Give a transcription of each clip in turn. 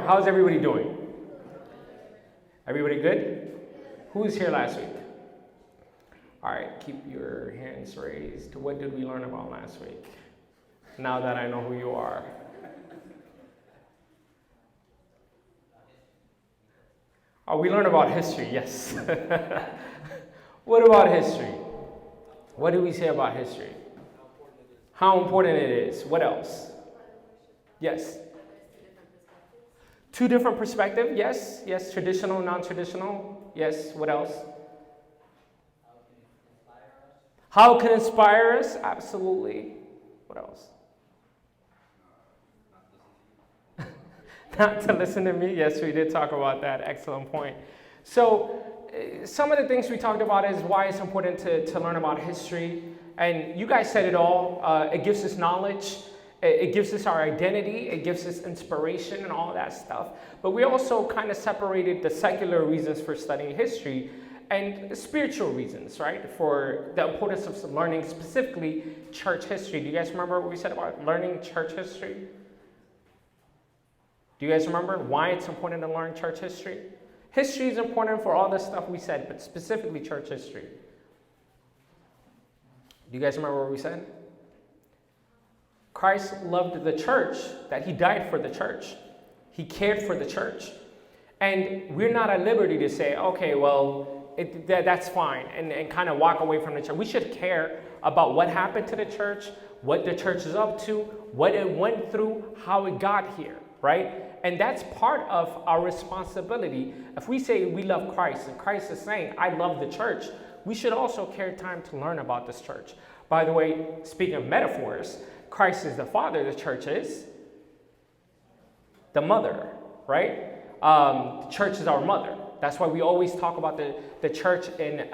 how's everybody doing? Everybody good? Who was here last week? All right, keep your hands raised. What did we learn about last week? Now that I know who you are. Oh, we learned about history, yes. What about history? What did we say about history? How important it is. What else? Yes. Two different perspectives, yes. Yes, traditional, non-traditional. Yes, what else? How it can inspire us? Absolutely. What else? Not to listen to me? Yes, we did talk about that. Excellent point. So, some of the things we talked about is why it's important to learn about history. And you guys said it all. It gives us knowledge. It gives us our identity. It gives us inspiration and all of that stuff. But we also kind of separated the secular reasons for studying history and spiritual reasons, right? For the importance of learning specifically church history. Do you guys remember what we said about learning church history? Do you guys remember why it's important to learn church history? History is important for all the stuff we said, but specifically church history. Do you guys remember what we said? Christ loved the church, that he died for the church. He cared for the church. And we're not at liberty to say, okay, well, that's fine, and kind of walk away from the church. We should care about what happened to the church, what the church is up to, what it went through, how it got here, right? And that's part of our responsibility. If we say we love Christ, and Christ is saying, I love the church, we should also care time to learn about this church. By the way, speaking of metaphors, Christ is the father, the church is the mother, right? The church is our mother. That's why we always talk about the church in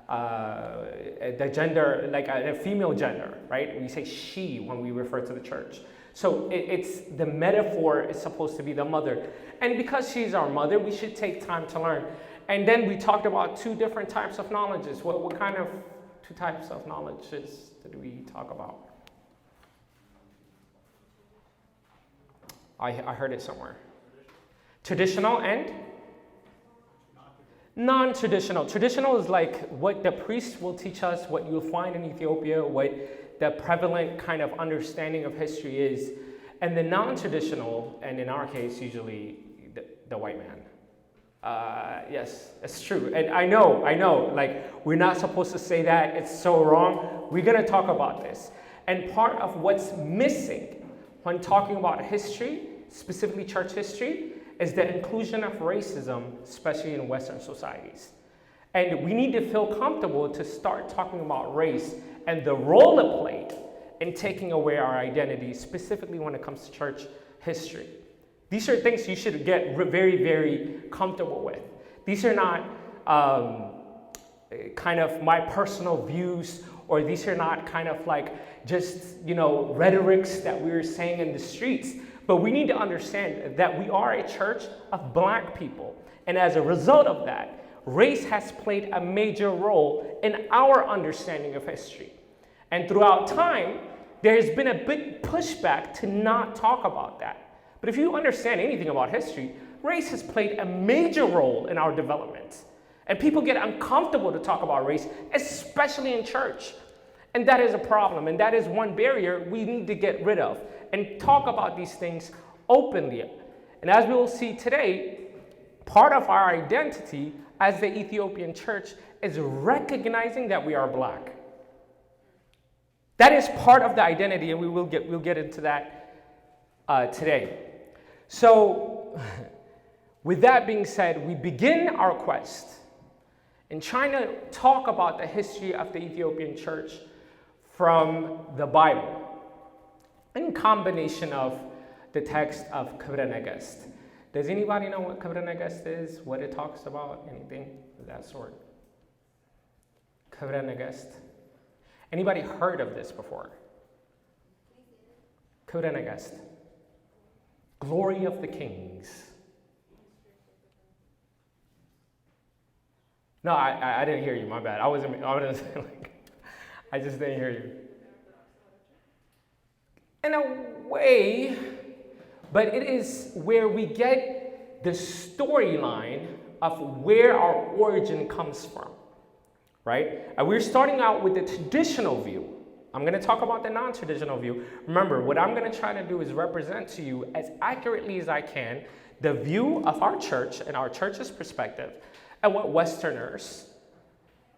the gender, like a female gender, right? We say she when we refer to the church. So it's the metaphor is supposed to be the mother. And because she's our mother, we should take time to learn. And then we talked about two different types of knowledges. What kind of two types of knowledges did we talk about? I heard it somewhere. Traditional and non-traditional. Traditional is like what the priest will teach us, what you'll find in Ethiopia, what the prevalent kind of understanding of history is. And the non-traditional, and in our case, usually the white man. Yes, it's true. And I know, like, we're not supposed to say that. It's so wrong. We're going to talk about this. And part of what's missing when talking about history, specifically church history, is the inclusion of racism, especially in Western societies. And we need to feel comfortable to start talking about race and the role it played in taking away our identity, specifically when it comes to church history. These are things you should get very, very comfortable with. These are not kind of my personal views, or these are not kind of like just, rhetorics that we're saying in the streets. But we need to understand that we are a church of Black people. And as a result of that, race has played a major role in our understanding of history. And throughout time, there's been a big pushback to not talk about that. But if you understand anything about history, race has played a major role in our development. And people get uncomfortable to talk about race, especially in church. And that is a problem, and that is one barrier we need to get rid of and talk about these things openly. And as we will see today, part of our identity as the Ethiopian church is recognizing that we are Black. That is part of the identity, and we'll get into that today. So, with that being said, we begin our quest in trying to talk about the history of the Ethiopian church from the Bible, in combination of the text of Kibra Negest. Does anybody know what Kibra Negest is? What it talks about? Anything of that sort? Kibra Negest. Anybody heard of this before? Kibra Negest. Glory of the Kings. No, I didn't hear you. My bad. I just didn't hear you. In a way, but it is where we get the storyline of where our origin comes from, right? And we're starting out with the traditional view. I'm going to talk about the non-traditional view. Remember, what I'm going to try to do is represent to you as accurately as I can the view of our church and our church's perspective and what Westerners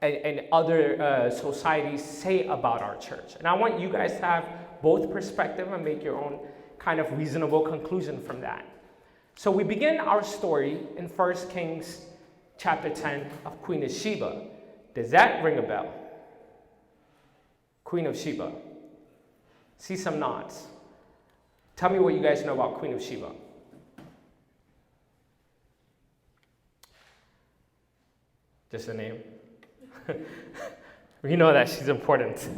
and other societies say about our church. And I want you guys to have both perspective and make your own kind of reasonable conclusion from that. So we begin our story in 1 Kings chapter 10 of Queen of Sheba. Does that ring a bell? Queen of Sheba. See some nods. Tell me what you guys know about Queen of Sheba. Just a name? We know that she's important.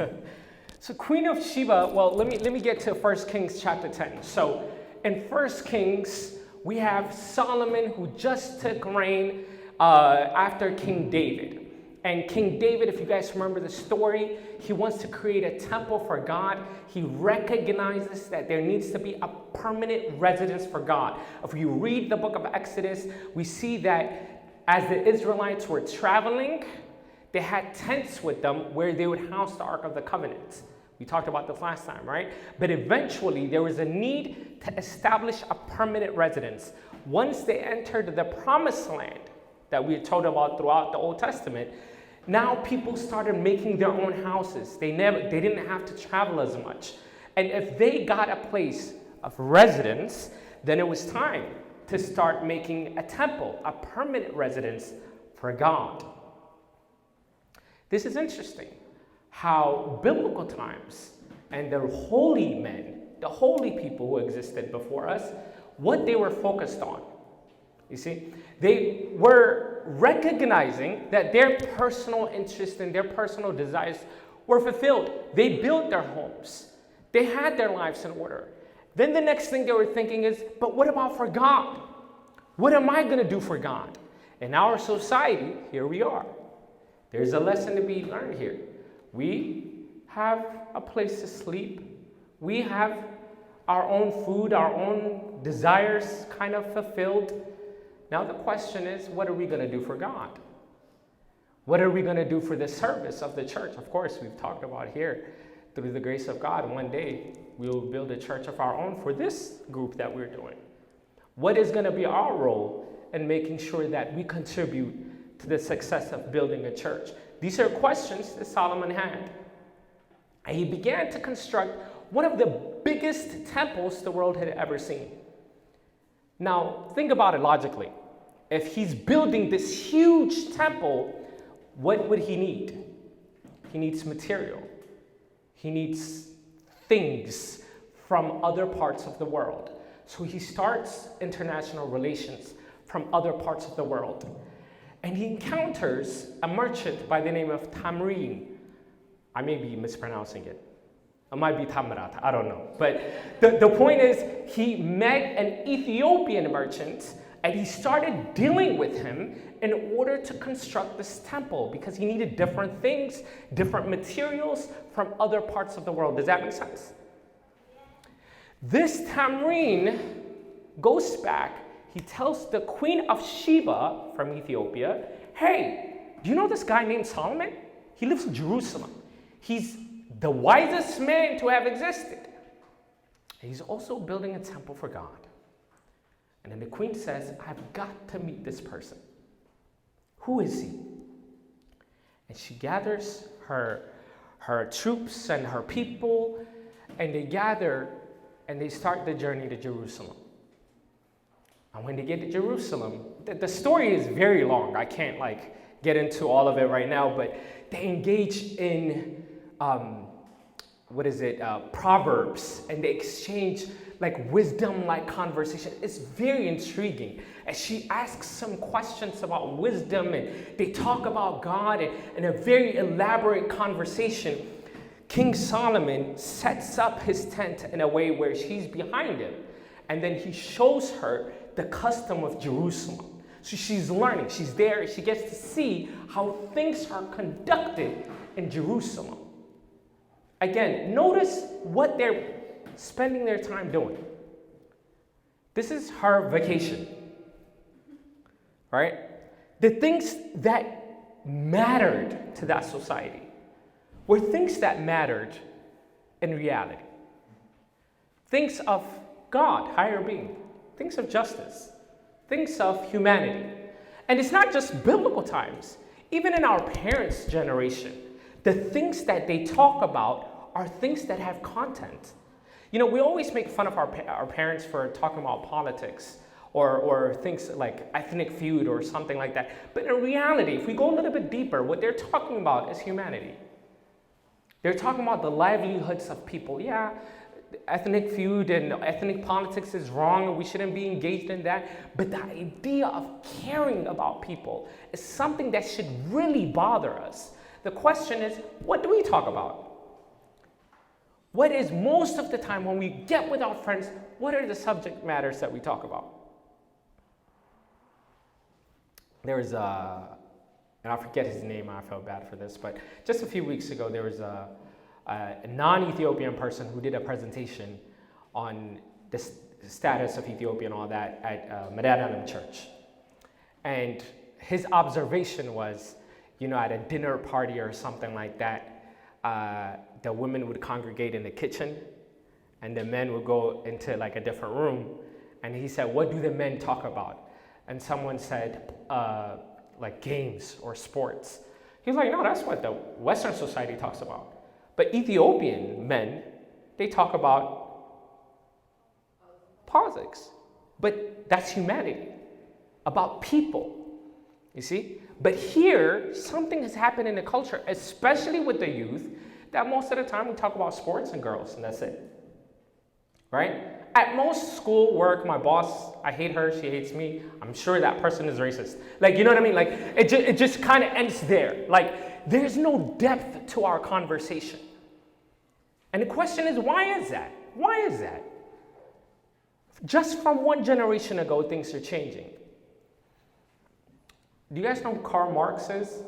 So Queen of Sheba, well, let me get to 1 Kings chapter 10. So in 1 Kings, we have Solomon who just took reign after King David. And King David, if you guys remember the story, he wants to create a temple for God. He recognizes that there needs to be a permanent residence for God. If you read the book of Exodus, we see that as the Israelites were traveling, they had tents with them where they would house the Ark of the Covenant. We talked about this last time, right? But eventually, there was a need to establish a permanent residence. Once they entered the promised land that we had told about throughout the Old Testament, now people started making their own houses. They didn't have to travel as much. And if they got a place of residence, then it was time to start making a temple, a permanent residence for God. This is interesting, how biblical times and the holy men, the holy people who existed before us, what they were focused on. You see, they were recognizing that their personal interests and their personal desires were fulfilled. They built their homes. They had their lives in order. Then the next thing they were thinking is, but what about for God? What am I going to do for God? In our society, here we are. There's a lesson to be learned here. We have a place to sleep. We have our own food, our own desires kind of fulfilled. Now the question is, what are we going to do for God? What are we going to do for the service of the church? Of course, we've talked about here, through the grace of God, one day we will build a church of our own for this group that we're doing. What is going to be our role in making sure that we contribute to the success of building a church? These are questions that Solomon had. And he began to construct one of the biggest temples the world had ever seen. Now, think about it logically. If he's building this huge temple, what would he need? He needs material. He needs things from other parts of the world. So he starts international relations from other parts of the world. And he encounters a merchant by the name of Tamrin. I may be mispronouncing it. It might be Tamrat, I don't know. But the point is, he met an Ethiopian merchant and he started dealing with him in order to construct this temple because he needed different things, different materials from other parts of the world. Does that make sense? This Tamrin goes back. He tells the Queen of Sheba from Ethiopia, hey, do you know this guy named Solomon? He lives in Jerusalem. He's the wisest man to have existed. He's also building a temple for God. And then the queen says, I've got to meet this person. Who is he? And she gathers her troops and her people, and they gather and they start the journey to Jerusalem. And when they get to Jerusalem, the story is very long. I can't get into all of it right now, but they engage in Proverbs, and they exchange wisdom-like conversation. It's very intriguing. And she asks some questions about wisdom, and they talk about God, and in a very elaborate conversation, King Solomon sets up his tent in a way where she's behind him, and then he shows her the custom of Jerusalem. So she's learning, she's there, she gets to see how things are conducted in Jerusalem. Again, notice what they're spending their time doing. This is her vacation, right? The things that mattered to that society were things that mattered in reality. Things of God, higher being, things of justice, things of humanity. And it's not just biblical times. Even in our parents' generation, the things that they talk about are things that have content. You know, we always make fun of our parents for talking about politics or things like ethnic feud or something like that. But in reality, if we go a little bit deeper, what they're talking about is humanity. They're talking about the livelihoods of people. Yeah, ethnic feud and ethnic politics is wrong and we shouldn't be engaged in that. But the idea of caring about people is something that should really bother us. The question is, what do we talk about? What is most of the time when we get with our friends, what are the subject matters that we talk about? There's and I forget his name, I felt bad for this, but just a few weeks ago, there was a non-Ethiopian person who did a presentation on the status of Ethiopia and all that at Medadalam Church. And his observation was, you know, at a dinner party or something like that, the women would congregate in the kitchen and the men would go into like a different room. And he said, what do the men talk about? And someone said, like games or sports. He was like, no, that's what the Western society talks about. But Ethiopian men, they talk about politics. But that's humanity, about people, you see? But here, something has happened in the culture, especially with the youth, that most of the time we talk about sports and girls, and that's it, right? At most school, work, my boss, I hate her, she hates me. I'm sure that person is racist. Like, you know what I mean? Like, it just kind of ends there. Like, there's no depth to our conversation. And the question is, why is that? Why is that? Just from one generation ago, things are changing. Do you guys know who Karl Marx is?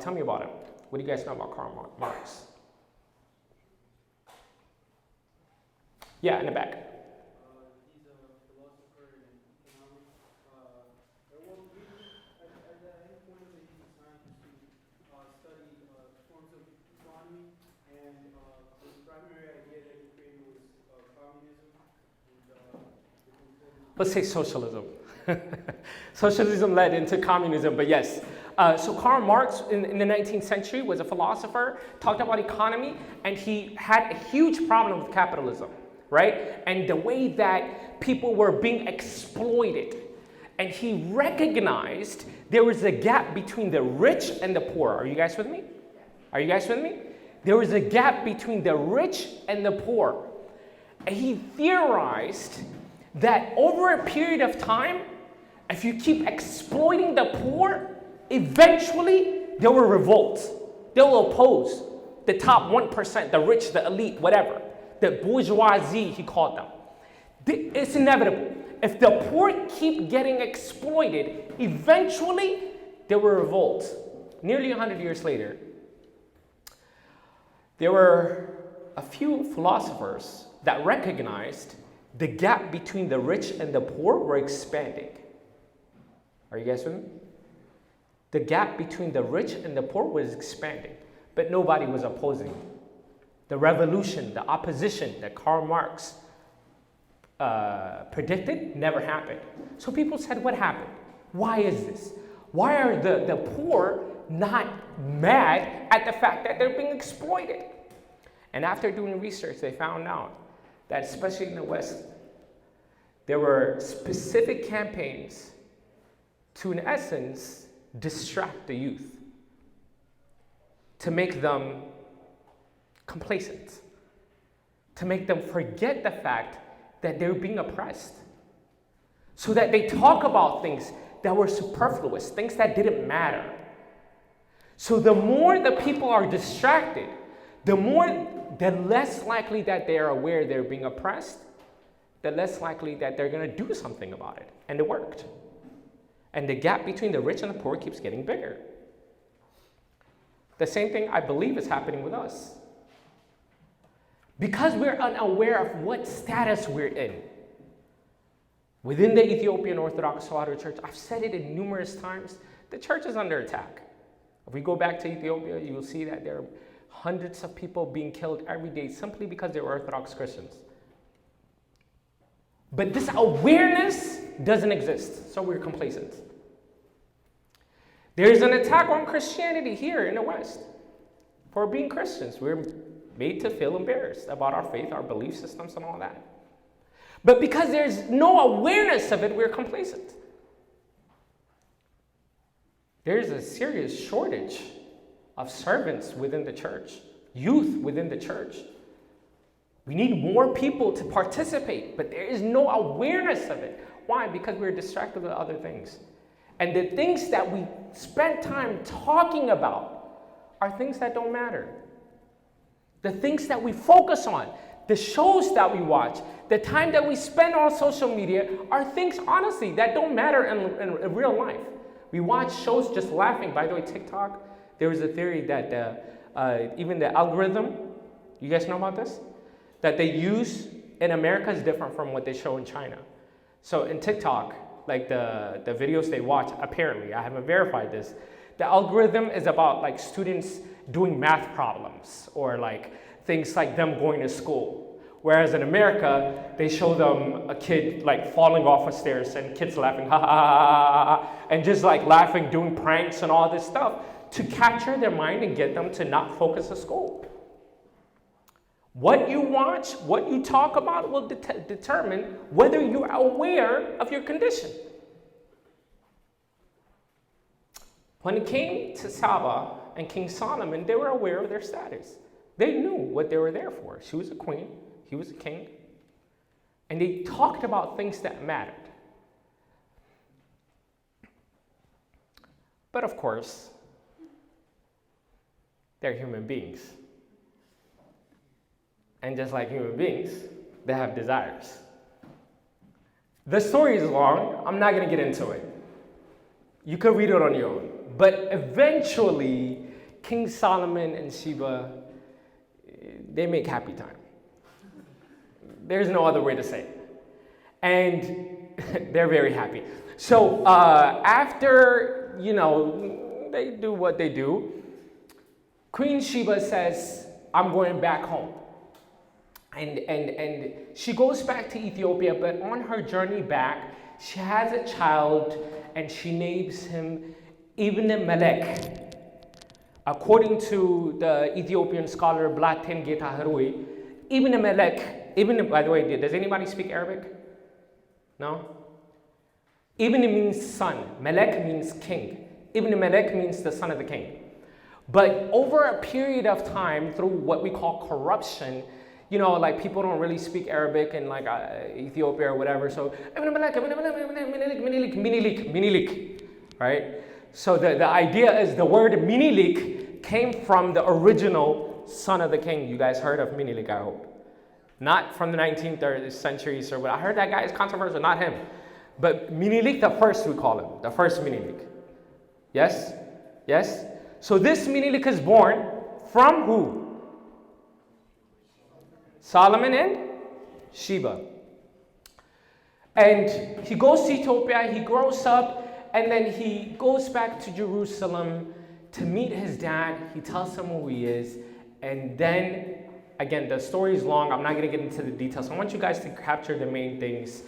Tell me about him. What do you guys know about Karl Marx? Yeah, in the back. He's a philosopher and economics. At any point of it, he's a scientist who studied forms of economy, and the primary idea that he created was communism. Let's say socialism. Socialism led into communism, but yes. So Karl Marx in the 19th century was a philosopher, talked about economy, and he had a huge problem with capitalism, right? And the way that people were being exploited. And he recognized there was a gap between the rich and the poor. Are you guys with me? Are you guys with me? There was a gap between the rich and the poor. And he theorized that over a period of time, if you keep exploiting the poor, eventually they will revolt. They will oppose the top 1%, the rich, the elite, whatever. The bourgeoisie, he called them. It's inevitable. If the poor keep getting exploited, eventually they will revolt. Nearly 100 years later, there were a few philosophers that recognized the gap between the rich and the poor were expanding. Are you guys with me? The gap between the rich and the poor was expanding, but nobody was opposing it. The revolution, the opposition that Karl Marx predicted never happened. So people said, what happened? Why is this? Why are the poor not mad at the fact that they're being exploited? And after doing research, they found out that especially in the West, there were specific campaigns to, in essence, distract the youth, to make them complacent, to make them forget the fact that they're being oppressed, so that they talk about things that were superfluous, things that didn't matter. So the more the people are distracted, the less likely that they are aware they're being oppressed, the less likely that they're going to do something about it. And it worked. And the gap between the rich and the poor keeps getting bigger. The same thing I believe is happening with us. Because we're unaware of what status we're in, Within the Ethiopian Orthodox Tewahedo Church, I've said it in numerous times, the church is under attack. If we go back to Ethiopia, you will see that there are hundreds of people being killed every day simply because they're Orthodox Christians. But this awareness doesn't exist, so we're complacent. There's an attack on Christianity here in the West. For being Christians, we're made to feel embarrassed about our faith, our belief systems, and all that. But because there's no awareness of it, we're complacent. There's a serious shortage of servants within the church, youth within the church. We need more people to participate, but there is no awareness of it. Why? Because we're distracted with other things. And the things that we spend time talking about are things that don't matter. The things that we focus on, the shows that we watch, the time that we spend on social media are things, honestly, that don't matter in real life. We watch shows just laughing. By the way, TikTok, there was a theory that even the algorithm, you guys know about this? That they use in America is different from what they show in China. So in TikTok, like the videos they watch, apparently, I haven't verified this, the algorithm is about like students doing math problems or like things like them going to school. Whereas in America, they show them a kid like falling off a stairs and kids laughing, ha ha ha ha, and just like laughing, doing pranks and all this stuff to capture their mind and get them to not focus at school. What you watch, what you talk about will determine whether you're aware of your condition. When it came to Sheba and King Solomon, they were aware of their status. They knew what they were there for. She was a queen, he was a king. And they talked about things that mattered. But of course, they're human beings. And just like human beings, they have desires. The story is long. I'm not going to get into it. You could read it on your own. But eventually, King Solomon and Sheba, they make happy time. There's no other way to say it. And they're very happy. So after, they do what they do, Queen Sheba says, I'm going back home. And she goes back to Ethiopia, but on her journey back, she has a child and she names him Ibn Melek. According to the Ethiopian scholar Blatten Getaharui, Ibn Melek, by the way, does anybody speak Arabic? No? Ibn means son, Melek means king. Ibn Melek means the son of the king. But over a period of time, through what we call corruption, like people don't really speak Arabic in like Ethiopia or whatever. So, right? So the idea is the word Minilik came from the original son of the king. You guys heard of Minilik, I hope. Not from the 19th centuries or what. I heard that guy is controversial, not him. But Minilik the first, we call him. The first Minilik. Yes? Yes? So this Minilik is born from who? Solomon and Sheba. And he goes to Ethiopia, he grows up, and then he goes back to Jerusalem to meet his dad. He tells him who he is. And then, again, the story is long. I'm not going to get into the details. I want you guys to capture the main things.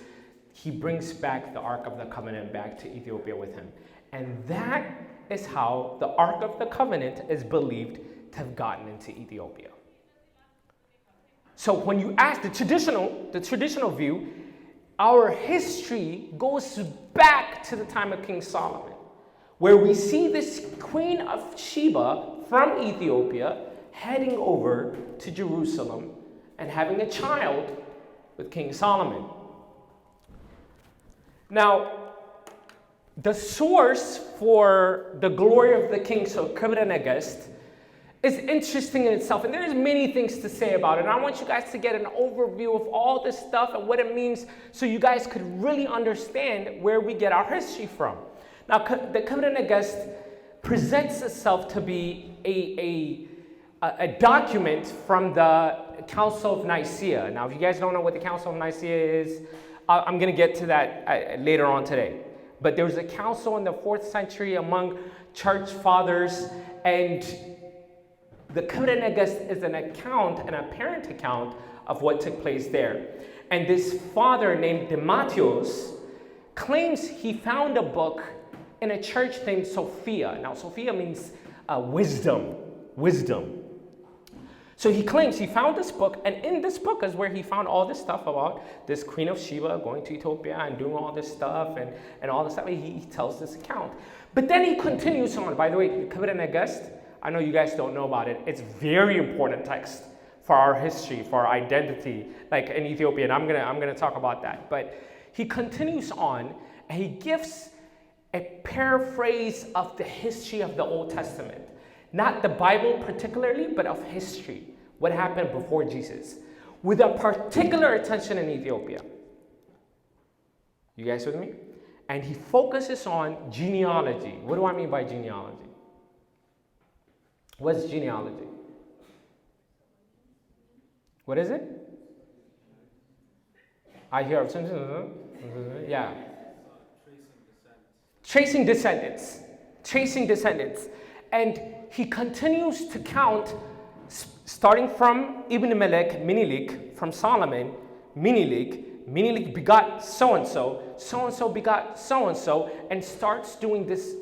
He brings back the Ark of the Covenant back to Ethiopia with him. And that is how the Ark of the Covenant is believed to have gotten into Ethiopia. So when you ask the traditional view, our history goes back to the time of King Solomon, where we see this queen of Sheba from Ethiopia heading over to Jerusalem and having a child with King Solomon. Now, the source for the glory of the king, so Kibra Negest, is interesting in itself, and there's many things to say about it. And I want you guys to get an overview of all this stuff and what it means so you guys could really understand where we get our history from. Now, the Kibra Negest presents itself to be a document from the Council of Nicaea. Now, if you guys don't know what the Council of Nicaea is, I'm going to get to that later on today. But there was a council in the 4th century among church fathers, and the Tewahedo is an account, an apparent account of what took place there. And this father named Dematios claims he found a book in a church named Sophia. Now, Sophia means wisdom. So he claims he found this book, and in this book is where he found all this stuff about this queen of Sheba going to Ethiopia and doing all this stuff and all this stuff. He tells this account. But then he continues on. By the way, the Tewahedo, I know you guys don't know about it. It's very important text for our history, for our identity, like in Ethiopia. And I'm gonna talk about that. But he continues on, and he gives a paraphrase of the history of the Old Testament. Not the Bible particularly, but of history. What happened before Jesus. With a particular attention in Ethiopia. You guys with me? And he focuses on genealogy. What do I mean by genealogy? What's genealogy? What is it? I hear of yeah. Tracing descendants. And he continues to count, starting from Ibn Melech, Minilik, from Solomon, Minilik begot so-and-so begot so-and-so, and starts doing this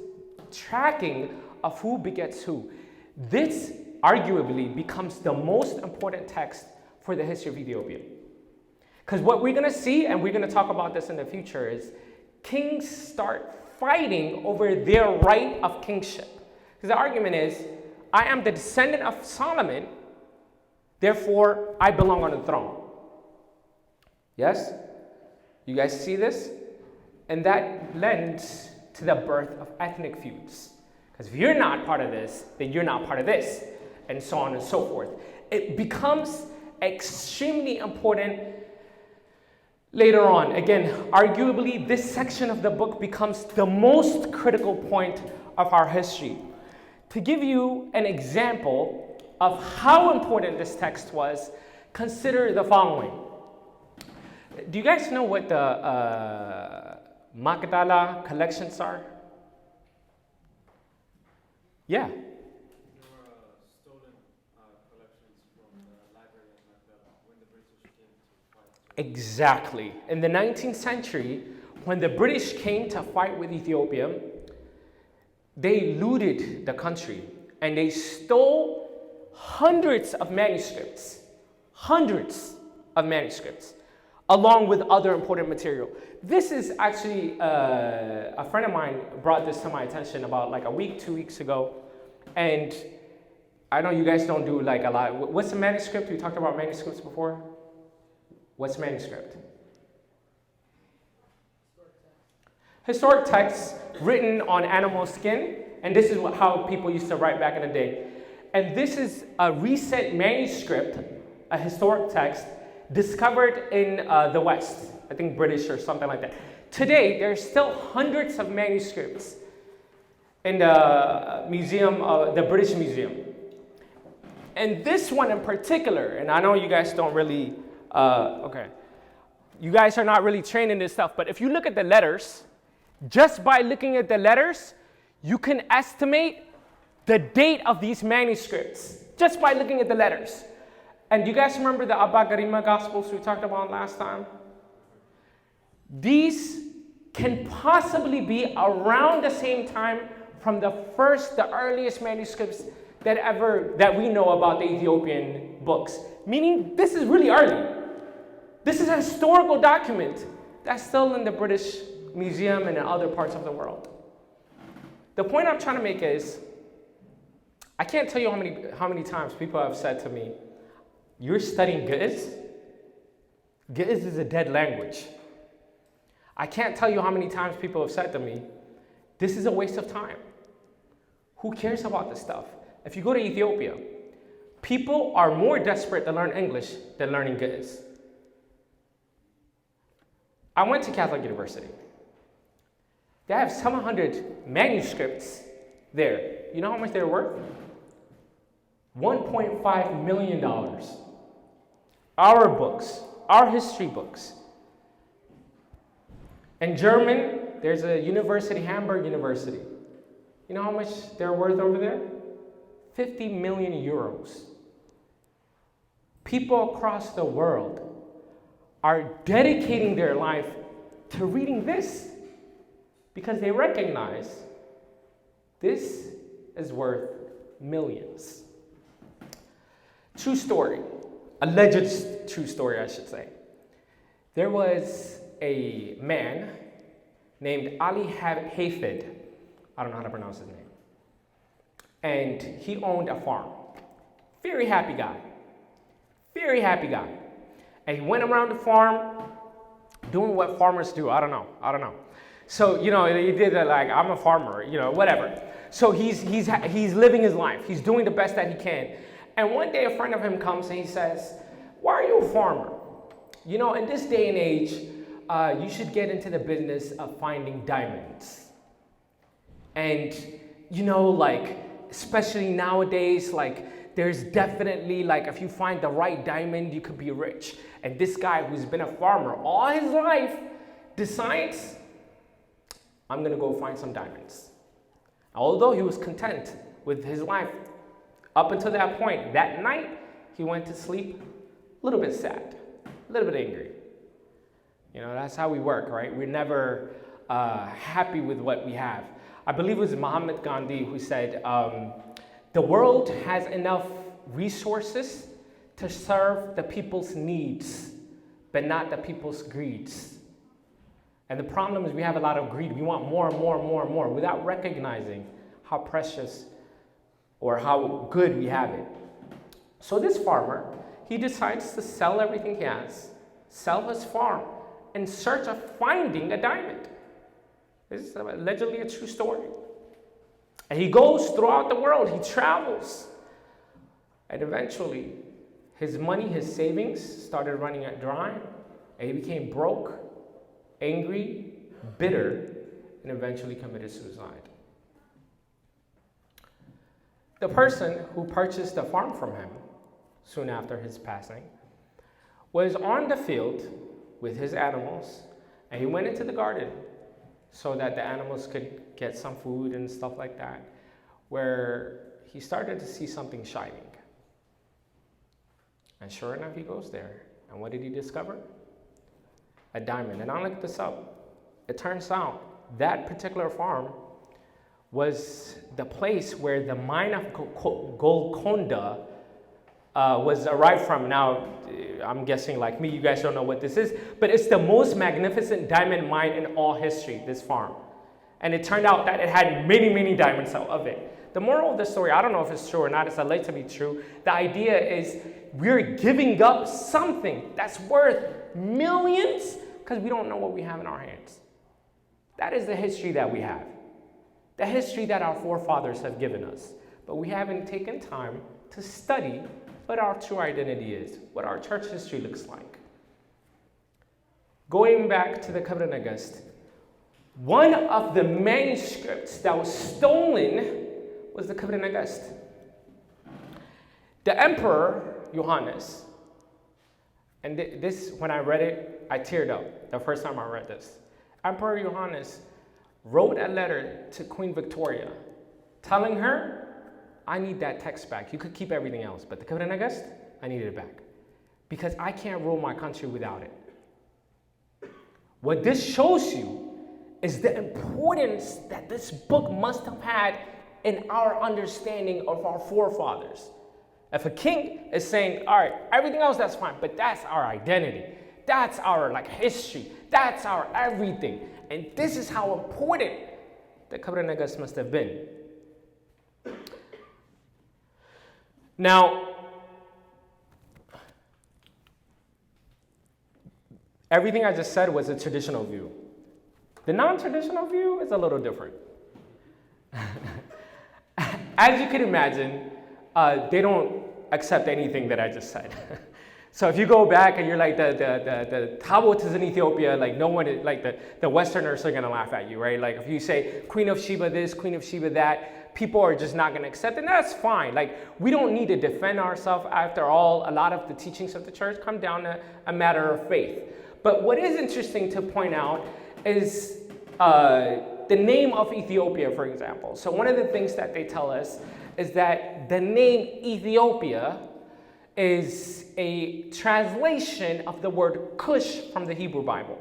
tracking of who begets who. This arguably becomes the most important text for the history of Ethiopia. Because what we're going to see, and we're going to talk about this in the future, is kings start fighting over their right of kingship. Because the argument is, I am the descendant of Solomon, therefore I belong on the throne. Yes? You guys see this? And that lends to the birth of ethnic feuds. Because if you're not part of this, then you're not part of this, and so on and so forth. It becomes extremely important later on. Again, arguably, this section of the book becomes the most critical point of our history. To give you an example of how important this text was, consider the following. Do you guys know what the Magdala collections are? Yeah. There were stolen collections from the library of Magdala when the British came to fight. Exactly. In the 19th century, when the British came to fight with Ethiopia, they looted the country and they stole hundreds of manuscripts, along with other important material. This is actually, a friend of mine brought this to my attention about like a week, 2 weeks ago. And I know you guys don't do like a lot. What's a manuscript? We talked about manuscripts before. What's a manuscript? Historic texts written on animal skin, and this is how people used to write back in the day. And this is a recent manuscript, a historic text, discovered in the West, I think British or something like that. Today, there's still hundreds of manuscripts in the museum, the British Museum. And this one in particular, and I know you guys don't really, you guys are not really trained in this stuff, but if you look at the letters, just by looking at the letters, you can estimate the date of these manuscripts, just by looking at the letters. And do you guys remember the Abba Garima Gospels we talked about last time? These can possibly be around the same time from the earliest manuscripts that we know about the Ethiopian books. Meaning, this is really early. This is a historical document that's still in the British Museum and in other parts of the world. The point I'm trying to make is, I can't tell you how many times people have said to me, "You're studying Ge'ez? Ge'ez is a dead language." I can't tell you how many times people have said to me, "This is a waste of time. Who cares about this stuff?" If you go to Ethiopia, people are more desperate to learn English than learning Ge'ez. I went to Catholic University. They have 700 manuscripts there. You know how much they're worth? $1.5 million. Our books, our history books, In German, there's a university, Hamburg University. You know how much they're worth over there? 50 million euros. People across the world are dedicating their life to reading this because they recognize this is worth millions. True story, alleged true story, I should say. There was a man named Ali Hafid. I don't know how to pronounce his name. And he owned a farm. Very happy guy. Very happy guy. And he went around the farm doing what farmers do. I don't know. So, he did it like, I'm a farmer, whatever. So he's living his life. He's doing the best that he can. And one day a friend of him comes and he says, why are you a farmer? In this day and age, you should get into the business of finding diamonds. And, especially nowadays, there's definitely, if you find the right diamond, you could be rich. And this guy who's been a farmer all his life decides, I'm going to go find some diamonds. Although he was content with his life up until that point, that night, he went to sleep a little bit sad, a little bit angry. That's how we work, right? We're never happy with what we have. I believe it was Mahatma Gandhi who said, the world has enough resources to serve the people's needs, but not the people's greeds. And the problem is we have a lot of greed. We want more and more and more and more without recognizing how precious or how good we have it. So this farmer, he decides to sell everything he has, sell his farm, in search of finding a diamond. This is allegedly a true story. And he goes throughout the world, he travels. And eventually, his money, his savings started running dry, and he became broke, angry, bitter, and eventually committed suicide. The person who purchased the farm from him, soon after his passing, was on the field with his animals, and he went into the garden so that the animals could get some food and stuff like that, where he started to see something shining. And sure enough, he goes there. And what did he discover? A diamond. And I looked this up. It turns out that particular farm was the place where the mine of Golconda was arrived from. Now, I'm guessing like me, you guys don't know what this is, but it's the most magnificent diamond mine in all history, this farm. And it turned out that it had many, many diamonds out of it. The moral of the story, I don't know if it's true or not, it's alleged to be true. The idea is we're giving up something that's worth millions because we don't know what we have in our hands. That is the history that we have. The history that our forefathers have given us. But we haven't taken time to study what our true identity is, what our church history looks like. Going back to the Covenant Against, one of the manuscripts that was stolen was the Covenant Against. The Emperor Johannes, and this, when I read it, I teared up the first time I read this. Emperor Johannes wrote a letter to Queen Victoria telling her, I need that text back. You could keep everything else, but the Covenant Against, I need it back. Because I can't rule my country without it. What this shows you is the importance that this book must have had in our understanding of our forefathers. If a king is saying, all right, everything else that's fine, but that's our identity. That's our history. That's our everything. And this is how important the Covenant Against must have been. Now, everything I just said was a traditional view. The non-traditional view is a little different. As you can imagine, they don't accept anything that I just said. So if you go back and you're like the tablets in Ethiopia, no one is, the Westerners are gonna laugh at you, right? If you say Queen of Sheba this, Queen of Sheba that, people are just not gonna accept it, and that's fine. We don't need to defend ourselves. After all, a lot of the teachings of the church come down to a matter of faith. But what is interesting to point out is the name of Ethiopia, for example. So one of the things that they tell us is that the name Ethiopia is a translation of the word Cush from the Hebrew Bible.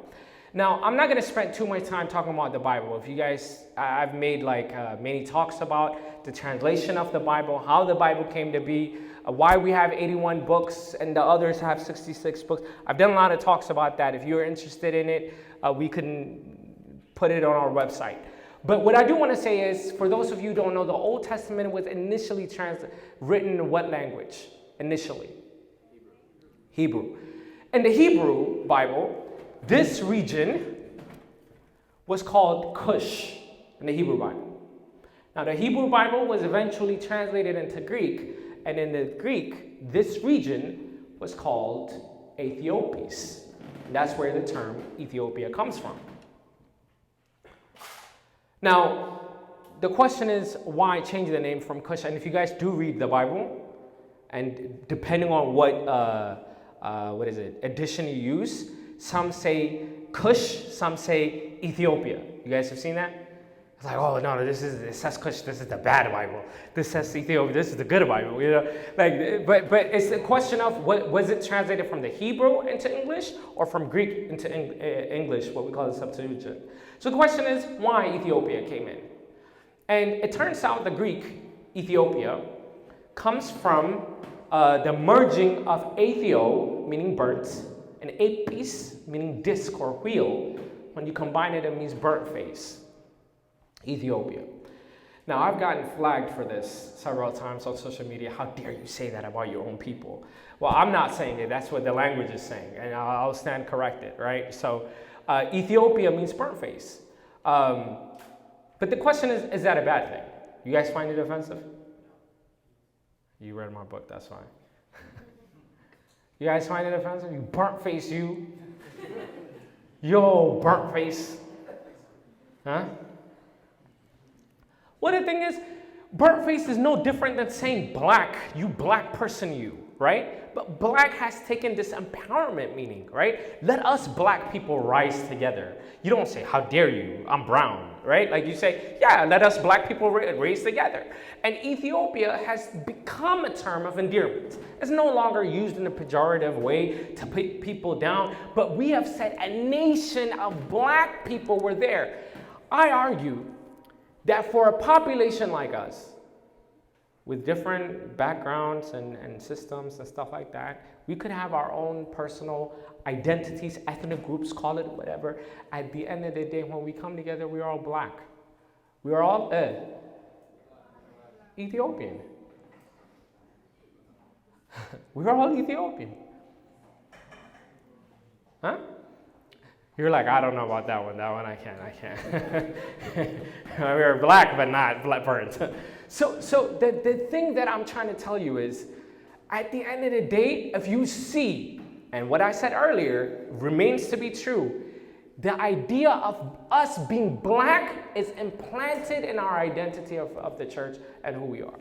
Now, I'm not going to spend too much time talking about the Bible. If you guys, I've made like many talks about the translation of the Bible, how the Bible came to be, why we have 81 books and the others have 66 books. I've done a lot of talks about that. If you're interested in it, we can put it on our website. But what I do want to say is, for those of you who don't know, the Old Testament was initially written in what language? Initially? Hebrew. In the Hebrew Bible, this region was called Cush in the Hebrew Bible. Now, the Hebrew Bible was eventually translated into Greek, and in the Greek, this region was called Ethiopis. And that's where the term Ethiopia comes from. Now, the question is, why change the name from Cush? And if you guys do read the Bible, and depending on what edition you use, some say Cush, some say Ethiopia. You guys have seen that? It's like, oh no, this says Cush, this is the bad Bible. This says Ethiopia, this is the good Bible. You know, like, but it's a question of what was it translated from the Hebrew into English or from Greek into English, what we call the Septuagint. So the question is, why Ethiopia came in? And it turns out the Greek Ethiopia comes from the merging of ethio, meaning burnt, and apis, meaning disc or wheel. When you combine it, it means burnt face. Ethiopia. Now, I've gotten flagged for this several times on social media. How dare you say that about your own people? Well, I'm not saying it. That's what the language is saying, and I'll stand corrected, right? So, Ethiopia means burnt face. But the question is that a bad thing? You guys find it offensive? You read my book, that's fine. You guys find it offensive? You burnt face, you. Yo, burnt face. Huh? Well, the thing is, burnt face is no different than saying black, you black person, you, right? But black has taken this empowerment meaning, right? Let us black people rise together. You don't say, how dare you, I'm brown, right? Like you say, yeah, let us black people raise together. And Ethiopia has become a term of endearment. It's no longer used in a pejorative way to put people down, but we have said a nation of black people were there. I argue that for a population like us, with different backgrounds and systems and stuff like that, we could have our own personal identities, ethnic groups, call it whatever. At the end of the day, when we come together, we are all black. We are all Ethiopian. We are all Ethiopian. Huh? You're like, I don't know about that one. That one I can't. We are black, but not burnt. So the thing that I'm trying to tell you is, at the end of the day, if you see, and what I said earlier remains to be true, the idea of us being black is implanted in our identity of the church and who we are.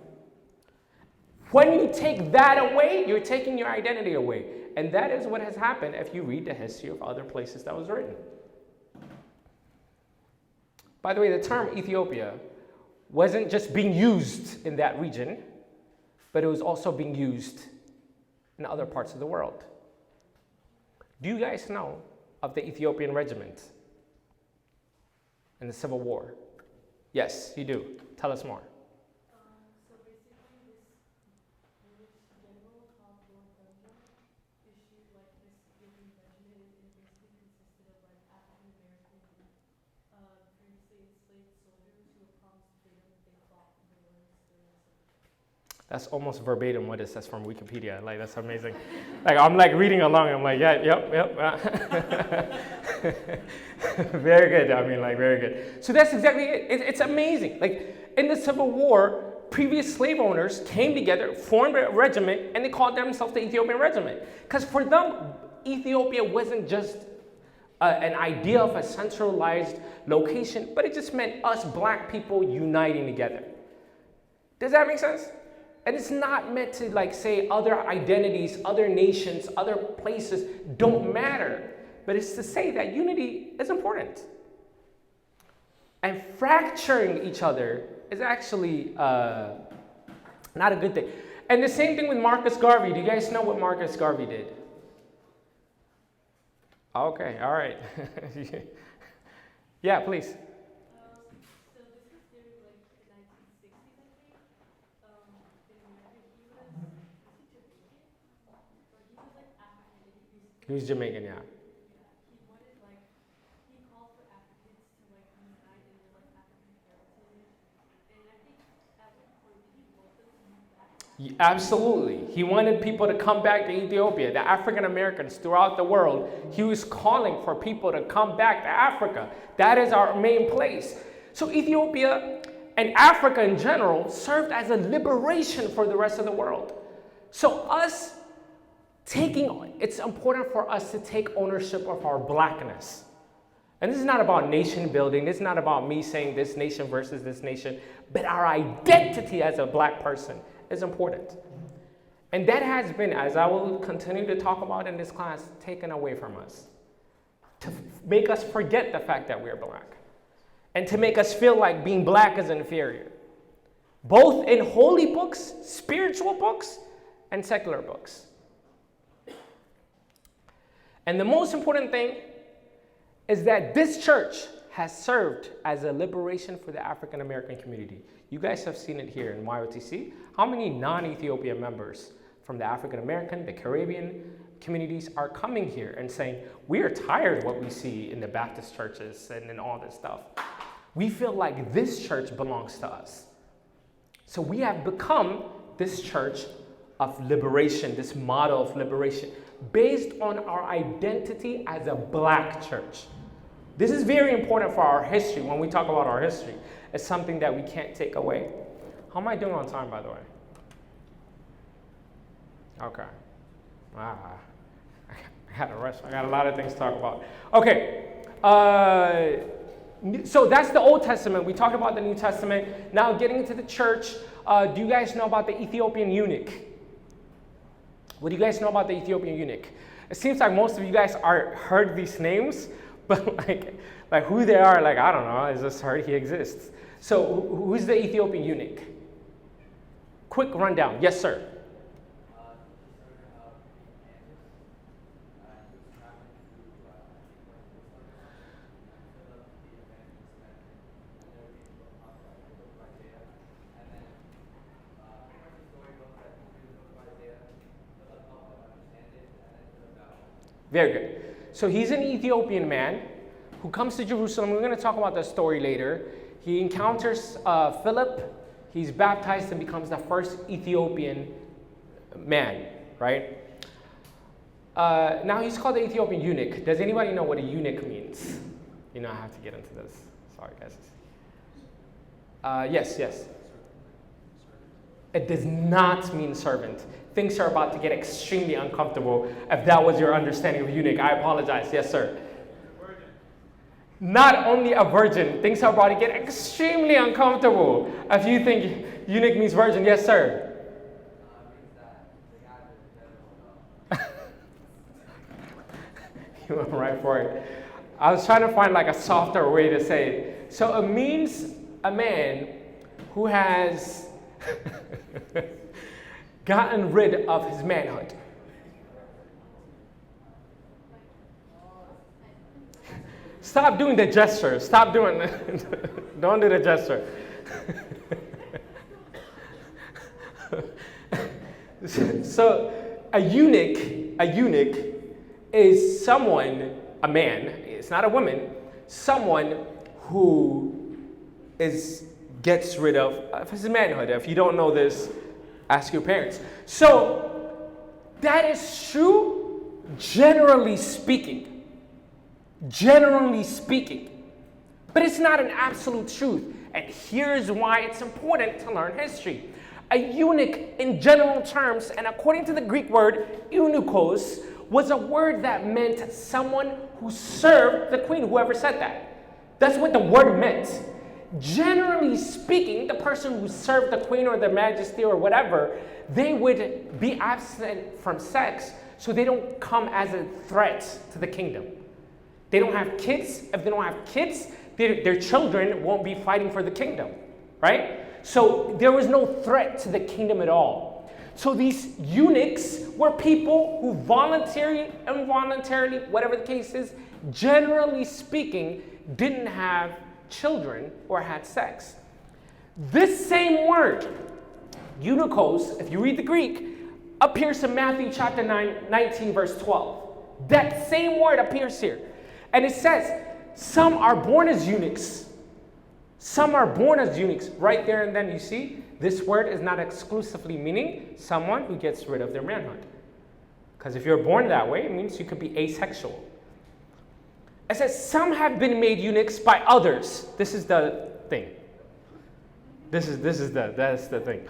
When you take that away, you're taking your identity away. And that is what has happened if you read the history of other places that was written. By the way, the term Ethiopia wasn't just being used in that region, but it was also being used in other parts of the world. Do you guys know of the Ethiopian regiment in the Civil War? Yes, you do. Tell us more. So basically, this general called issued like this Ethiopian regiment, and it basically consisted of like African American, previously enslaved soldiers who were promised freedom if they fought for the wars. That's almost verbatim what it says from Wikipedia. Like, that's amazing. Like, I'm like reading along. I'm like, yeah, yep. Very good. I mean, like, very good. So that's exactly it. It's amazing. Like, in the Civil War, previous slave owners came together, formed a regiment, and they called themselves the Ethiopian Regiment. Because for them, Ethiopia wasn't just an idea of a centralized location, but it just meant us black people uniting together. Does that make sense? And it's not meant to like say other identities, other nations, other places don't matter. But it's to say that unity is important. And fracturing each other is actually not a good thing. And the same thing with Marcus Garvey. Do you guys know what Marcus Garvey did? Okay, all right. Yeah, please. So this was during like the 1960s, I think. In America, he was Jamaican? Or he was like African. And He was Jamaican, yeah. he wanted like, he called for Africans to like unite in their like African heritage. And I think at one point, did he want them to move back? Absolutely. He wanted people to come back to Ethiopia. The African Americans throughout the world, he was calling for people to come back to Africa. That is our main place. So Ethiopia and Africa in general served as a liberation for the rest of the world. So it's important for us to take ownership of our blackness. And this is not about nation building. This is not about me saying this nation versus this nation. But our identity as a black person is important. And that has been, as I will continue to talk about in this class, taken away from us. To make us forget the fact that we're black. And to make us feel like being black is inferior. Both in holy books, spiritual books, and secular books. And the most important thing is that this church has served as a liberation for the African American community. You guys have seen it here in YOTC. How many non-Ethiopian members from the African American, the Caribbean communities are coming here and saying, we are tired of what we see in the Baptist churches and in all this stuff. We feel like this church belongs to us. So we have become this church of liberation, this model of liberation, based on our identity as a black church. This is very important for our history. When we talk about our history, it's something that we can't take away. How am I doing on time, by the way? Okay. I got to rush. I got a lot of things to talk about. Okay. So that's the Old Testament. We talked about the New Testament. Now getting into the church, do you guys know about the Ethiopian eunuch? What do you guys know about the Ethiopian eunuch? It seems like most of you guys heard these names, but like who they are, like I don't know. I just heard he exists. So who's the Ethiopian eunuch? Quick rundown. Yes, sir. Very good. So he's an Ethiopian man who comes to Jerusalem. We're going to talk about that story later. He encounters Philip. He's baptized and becomes the first Ethiopian man, right? Now he's called the Ethiopian eunuch. Does anybody know what a eunuch means? You know, I have to get into this. Sorry, guys. Yes. It does not mean servant. Things are about to get extremely uncomfortable. If that was your understanding of eunuch, I apologize. Yes, sir. Virgin. Not only a virgin. Things are about to get extremely uncomfortable. If you think eunuch means virgin, yes, sir. You went right for it. I was trying to find like a softer way to say it. So it means a man who has gotten rid of his manhood. Stop doing the gesture. Stop doing it. Don't do the gesture. So a eunuch is someone, a man, it's not a woman, someone who gets rid of his manhood. If you don't know this, ask your parents. So that is true, generally speaking. Generally speaking. But it's not an absolute truth. And here's why it's important to learn history. A eunuch, in general terms, and according to the Greek word eunuchos, was a word that meant someone who served the queen, whoever said that. That's what the word meant. Generally speaking, the person who served the queen or the majesty or whatever, they would be absent from sex so they don't come as a threat to the kingdom. They don't have kids. If they don't have kids, their children won't be fighting for the kingdom, right? So there was no threat to the kingdom at all. So these eunuchs were people who voluntarily, involuntarily, whatever the case is, generally speaking, didn't have children or had sex. This same word, eunuchos, if you read the Greek, appears in Matthew chapter 19, verse 12. That same word appears here. And it says, some are born as eunuchs. Some are born as eunuchs. Right there and then you see, this word is not exclusively meaning someone who gets rid of their manhood. Because if you're born that way, it means you could be asexual. It says, some have been made eunuchs by others. This is the thing. That's the thing.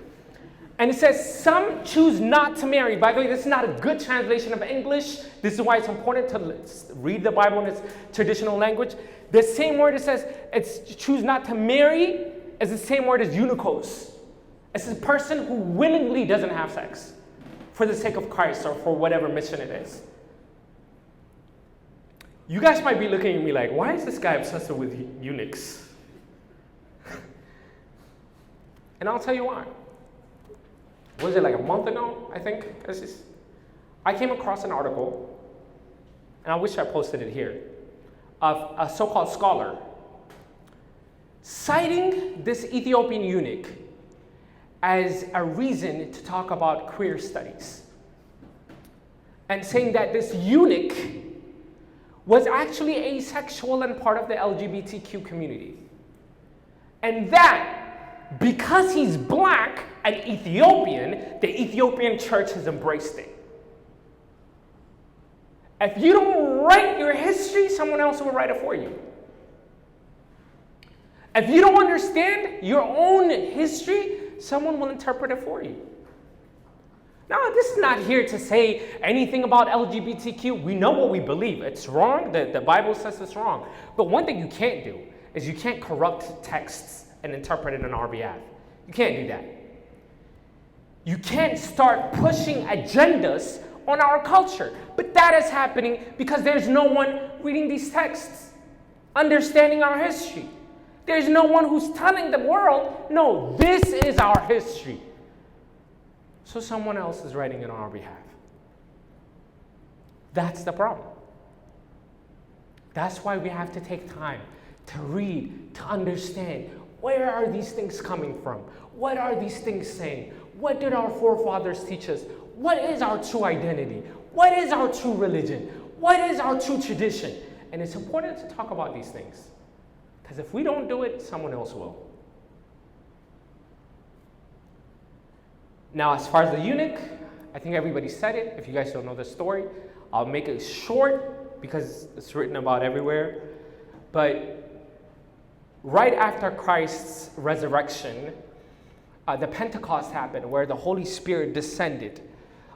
And it says, some choose not to marry. By the way, this is not a good translation of English. This is why it's important to read the Bible in its traditional language. The same word it says, it's choose not to marry, is the same word as eunuchos. It's a person who willingly doesn't have sex for the sake of Christ or for whatever mission it is. You guys might be looking at me like, why is this guy obsessed with eunuchs? And I'll tell you why. Was it like a month ago, I think? I came across an article, and I wish I posted it here, of a so-called scholar citing this Ethiopian eunuch as a reason to talk about queer studies. And saying that this eunuch was actually asexual and part of the LGBTQ community. And that, because he's black and Ethiopian, the Ethiopian church has embraced it. If you don't write your history, someone else will write it for you. If you don't understand your own history, someone will interpret it for you. Now, this is not here to say anything about LGBTQ. We know what we believe. It's wrong. The Bible says it's wrong. But one thing you can't do is you can't corrupt texts and interpret it on our behalf. You can't do that. You can't start pushing agendas on our culture. But that is happening because there's no one reading these texts, understanding our history. There's no one who's telling the world, no, this is our history. So someone else is writing it on our behalf. That's the problem. That's why we have to take time to read, to understand, where are these things coming from? What are these things saying? What did our forefathers teach us? What is our true identity? What is our true religion? What is our true tradition? And it's important to talk about these things. Because if we don't do it, someone else will. Now, as far as the eunuch, I think everybody said it. If you guys don't know the story, I'll make it short because it's written about everywhere. But right after Christ's resurrection, the Pentecost happened where the Holy Spirit descended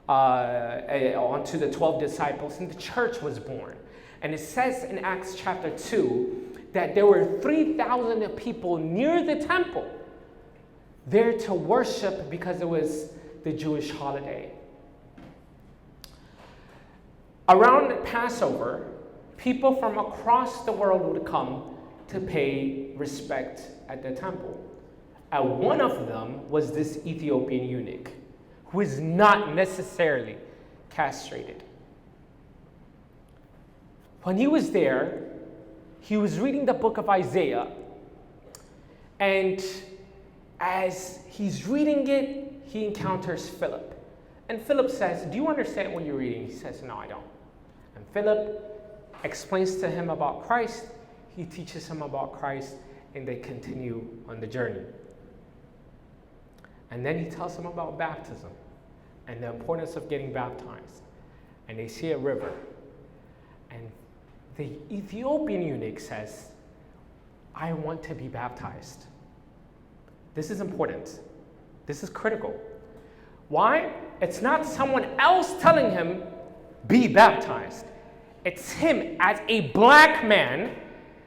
onto the 12 disciples and the church was born. And it says in Acts chapter 2 that there were 3,000 people near the temple there to worship because it was the Jewish holiday. Around Passover, people from across the world would come to pay respect at the temple. And one of them was this Ethiopian eunuch, who is not necessarily castrated. When he was there, he was reading the book of Isaiah, and as he's reading it, he encounters Philip. And Philip says, "Do you understand what you're reading?" He says, "No, I don't." And Philip explains to him about Christ. He teaches him about Christ, and they continue on the journey. And then he tells him about baptism and the importance of getting baptized. And they see a river. And the Ethiopian eunuch says, "I want to be baptized." This is important. This is critical. Why? It's not someone else telling him, "Be baptized." It's him as a black man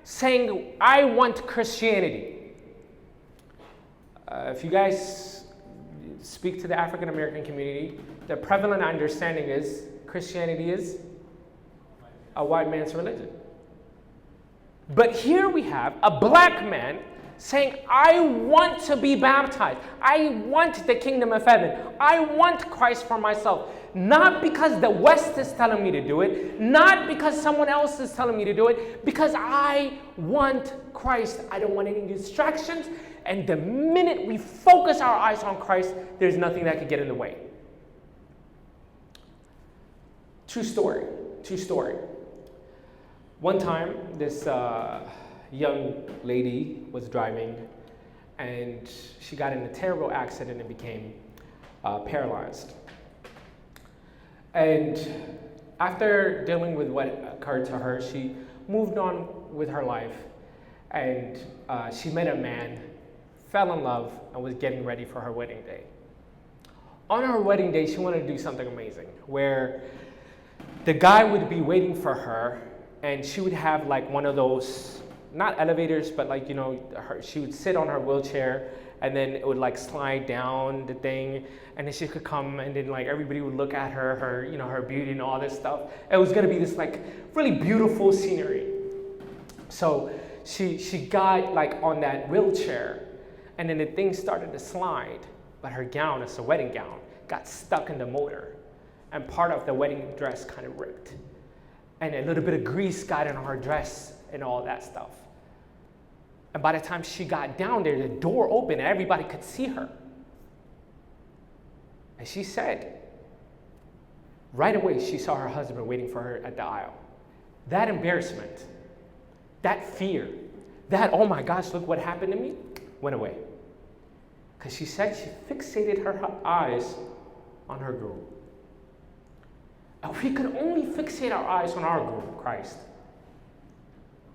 saying, "I want Christianity." If you guys speak to the African American community, the prevalent understanding is Christianity is a white man's religion. But here we have a black man saying, I want to be baptized. I want the kingdom of heaven. I want Christ for myself. Not because the West is telling me to do it, not because someone else is telling me to do it, because I want Christ. I don't want any distractions. And the minute we focus our eyes on Christ, there's nothing that could get in the way. True story. One time, this young lady was driving, and she got in a terrible accident and became paralyzed. And after dealing with what occurred to her, she moved on with her life, and she met a man, fell in love, and was getting ready for her wedding day. On her wedding day, she wanted to do something amazing, where the guy would be waiting for her, and she would have like one of those, not elevators, but like, you know, she would sit on her wheelchair, and then it would like slide down the thing, and then she could come, and then like everybody would look at her, you know, her beauty and all this stuff. It was gonna be this like really beautiful scenery. So she got like on that wheelchair, and then the thing started to slide, but her gown, it's a wedding gown, got stuck in the motor, and part of the wedding dress kind of ripped. And a little bit of grease got in her dress and all that stuff. And by the time she got down there, the door opened and everybody could see her. And she said, right away, she saw her husband waiting for her at the aisle. That embarrassment, that fear, that, oh my gosh, look what happened to me, went away. Because she said she fixated her eyes on her groom. If we could only fixate our eyes on our groom, Christ,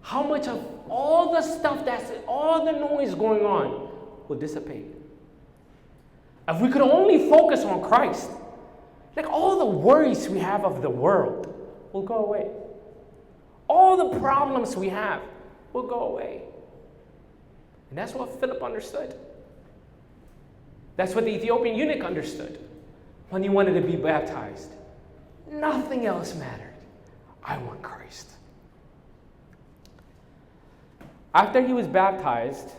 how much of all the stuff all the noise going on will dissipate? If we could only focus on Christ, like all the worries we have of the world will go away. All the problems we have will go away. And that's what Philip understood. That's what the Ethiopian eunuch understood when he wanted to be baptized. Nothing else mattered. I want Christ. After he was baptized,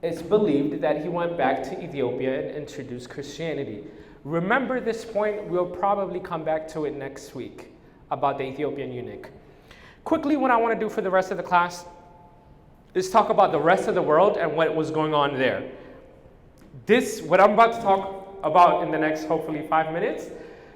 it's believed that he went back to Ethiopia and introduced Christianity. Remember this point, we'll probably come back to it next week about the Ethiopian eunuch. Quickly, what I want to do for the rest of the class is talk about the rest of the world and what was going on there. What I'm about to talk about in the next, hopefully, 5 minutes,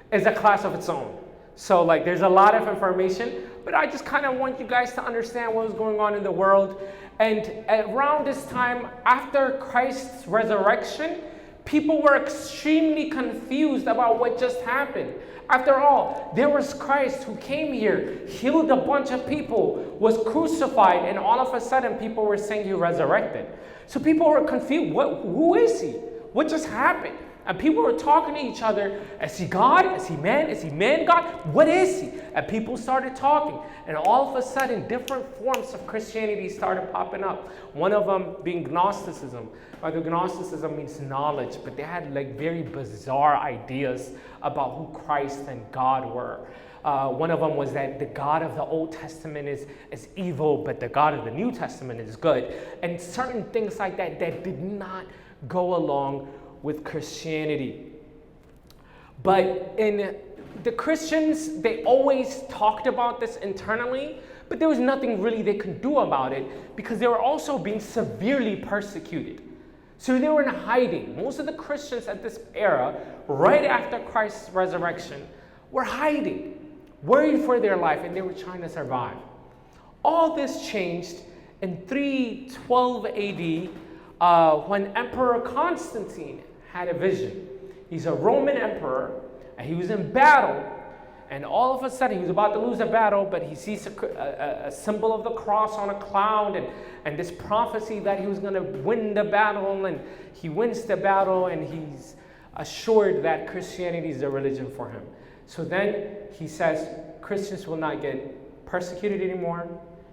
is a class of its own. So like there's a lot of information, but I just kind of want you guys to understand what was going on in the world. And around this time, after Christ's resurrection, people were extremely confused about what just happened. After all, there was Christ who came here, healed a bunch of people, was crucified, and all of a sudden people were saying he resurrected. So people were confused. Who is he? What just happened? And people were talking to each other, is he God? Is he man? Is he man God? What is he? And people started talking. And all of a sudden, different forms of Christianity started popping up. One of them being Gnosticism. Gnosticism means knowledge, but they had like very bizarre ideas about who Christ and God were. One of them was that the God of the Old Testament is evil, but the God of the New Testament is good. And certain things like that did not go along with Christianity. But in the Christians, they always talked about this internally, but there was nothing really they could do about it because they were also being severely persecuted. So they were in hiding. Most of the Christians at this era, right after Christ's resurrection, were hiding, worried for their life, and they were trying to survive. All this changed in 312 AD when Emperor Constantine had a vision. He's a Roman emperor, and he was in battle, and all of a sudden he was about to lose a battle, but he sees a symbol of the cross on a cloud, and this prophecy that he was going to win the battle, and he wins the battle, and he's assured that Christianity is the religion for him. So then he says Christians will not get persecuted anymore.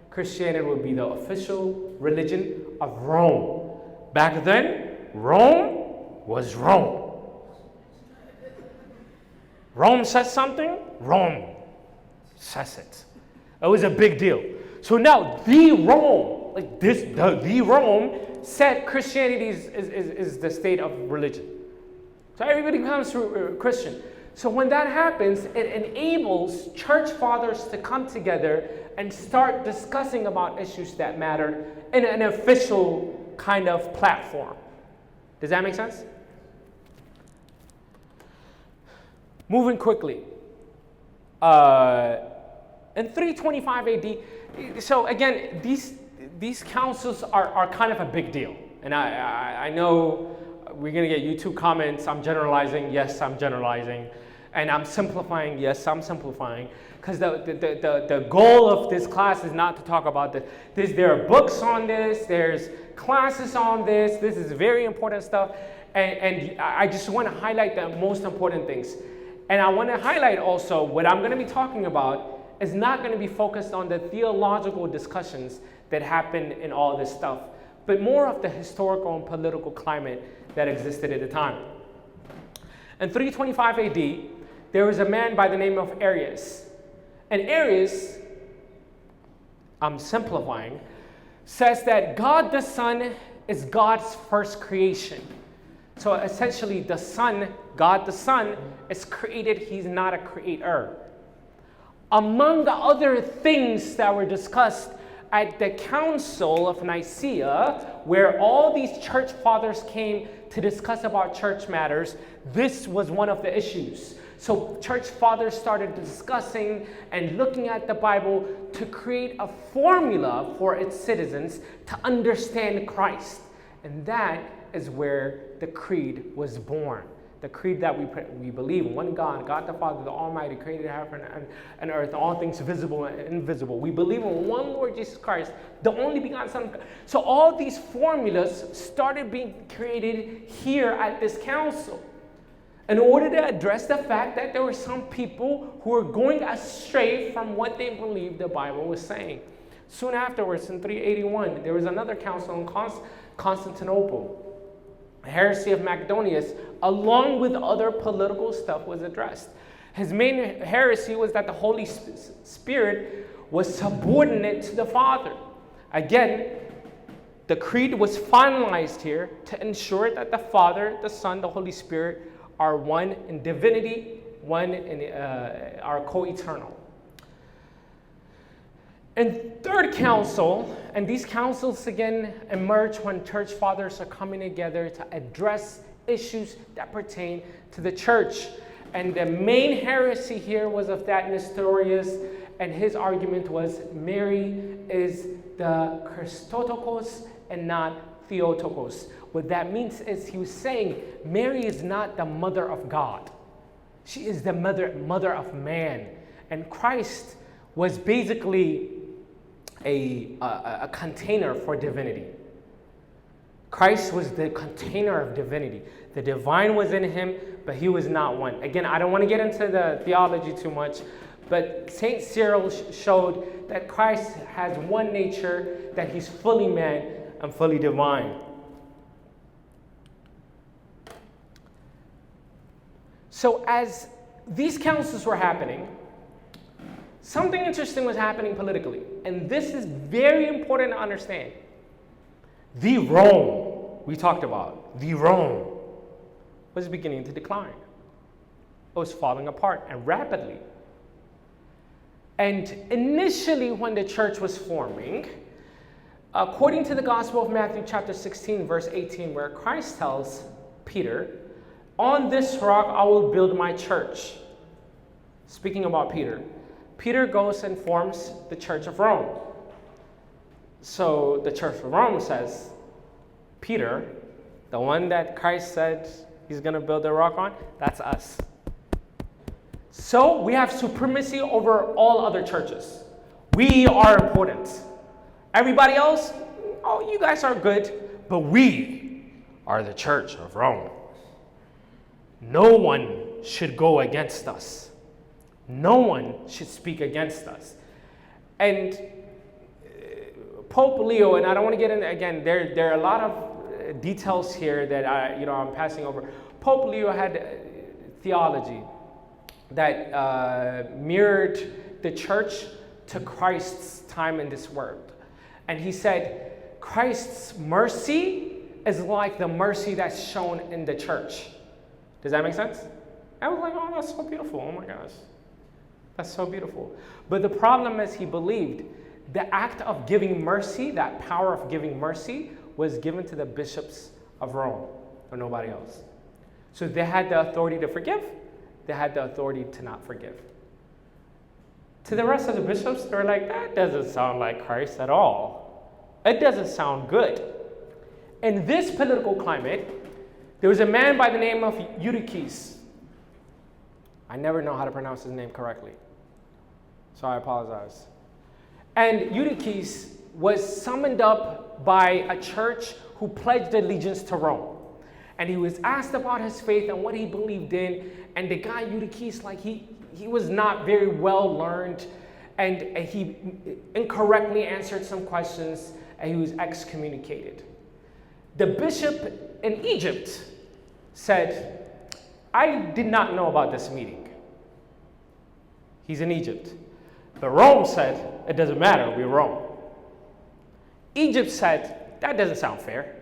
Christianity will be the official religion of Rome. Back then, Rome was Rome. Rome says something, Rome says it. It was a big deal. So now the Rome, like this, the Rome said Christianity is the state of religion. So everybody becomes Christian. So when that happens, it enables church fathers to come together and start discussing about issues that matter in an official kind of platform. Does that make sense? Moving quickly. In 325 AD, so again, these councils are kind of a big deal. And I know we're going to get YouTube comments. I'm generalizing. Yes, I'm generalizing. And I'm simplifying. Yes, I'm simplifying. Because the goal of this class is not to talk about this. There are books on this. There's classes on this. This is very important stuff. And I just want to highlight the most important things. And I want to highlight also what I'm going to be talking about is not going to be focused on the theological discussions that happen in all this stuff, but more of the historical and political climate that existed at the time. In 325 AD, there was a man by the name of Arius. And Arius, I'm simplifying, says that God the Son is God's first creation. So essentially, the Son, God the Son, is created. He's not a creator. Among the other things that were discussed at the Council of Nicaea, where all these church fathers came to discuss about church matters, this was one of the issues. So church fathers started discussing and looking at the Bible to create a formula for its citizens to understand Christ. And that is where the creed was born. The creed that we believe in one God, God the Father, the Almighty, created heaven and earth, all things visible and invisible. We believe in one Lord Jesus Christ, the only begotten Son of God. So all these formulas started being created here at this council in order to address the fact that there were some people who were going astray from what they believed the Bible was saying. Soon afterwards, in 381, there was another council in Constantinople. Heresy of Macedonius, along with other political stuff, was addressed. His main heresy was that the Holy Spirit was subordinate to the Father. Again, the creed was finalized here to ensure that the Father, the Son, the Holy Spirit are one in divinity, one in are co-eternal. And third council, and these councils again emerge when church fathers are coming together to address issues that pertain to the church. And the main heresy here was of that Nestorius, and his argument was Mary is the Christotokos and not Theotokos. What that means is he was saying Mary is not the mother of God. She is the mother of man. And Christ was basically a container for divinity. Christ was the container of divinity. The divine was in him, but he was not one. Again, I don't want to get into the theology too much, but St. Cyril showed that Christ has one nature, that he's fully man and fully divine. So as these councils were happening, something interesting was happening politically. And this is very important to understand. The Rome, we talked about, the Rome was beginning to decline. It was falling apart, and rapidly. And initially when the church was forming, according to the Gospel of Matthew chapter 16, verse 18, where Christ tells Peter, "On this rock I will build my church." Speaking about Peter, Peter goes and forms the Church of Rome. So the Church of Rome says, Peter, the one that Christ said he's going to build the rock on, that's us. So we have supremacy over all other churches. We are important. Everybody else, oh, you guys are good, but we are the Church of Rome. No one should go against us. No one should speak against us. And Pope Leo, and I don't want to get into, again, there are a lot of details here that I'm passing over. Pope Leo had theology that mirrored the church to Christ's time in this world. And he said, Christ's mercy is like the mercy that's shown in the church. Does that make sense? I was like, oh, that's so beautiful. Oh my gosh. That's so beautiful. But the problem is he believed the act of giving mercy, that power of giving mercy, was given to the bishops of Rome or nobody else. So they had the authority to forgive. They had the authority to not forgive. To the rest of the bishops, they were like, that doesn't sound like Christ at all. It doesn't sound good. In this political climate, there was a man by the name of Eutychus. I never know how to pronounce his name correctly, so I apologize. And Eutychus was summoned up by a church who pledged allegiance to Rome. And he was asked about his faith and what he believed in. And the guy Eutychus, like he was not very well learned, and he incorrectly answered some questions, and he was excommunicated. The bishop in Egypt said, I did not know about this meeting. He's in Egypt. But Rome said, it doesn't matter, we're Rome. Egypt said, that doesn't sound fair.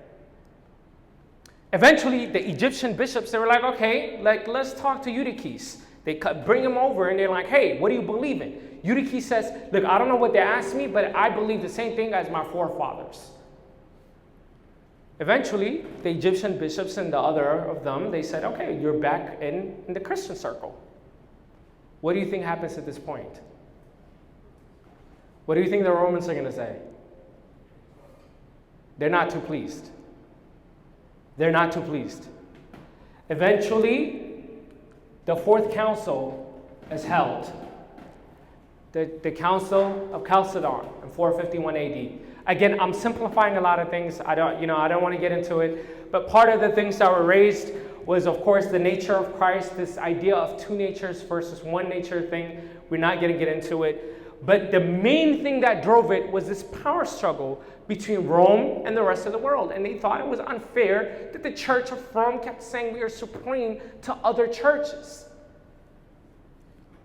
Eventually, the Egyptian bishops, they were like, okay, let's talk to Eutychus. They bring him over and they're like, hey, what do you believe in? Eutychus says, look, I don't know what they asked me, but I believe the same thing as my forefathers. Eventually, the Egyptian bishops and the other of them, they said, okay, you're back in the Christian circle. What do you think happens at this point? What do you think the Romans are going to say? They're not too pleased. They're not too pleased. Eventually, the fourth council is held. The Council of Chalcedon in 451 AD. Again, I'm simplifying a lot of things. I don't want to get into it. But part of the things that were raised was, of course, the nature of Christ, this idea of two natures versus one nature thing. We're not going to get into it. But the main thing that drove it was this power struggle between Rome and the rest of the world. And they thought it was unfair that the Church of Rome kept saying we are supreme to other churches.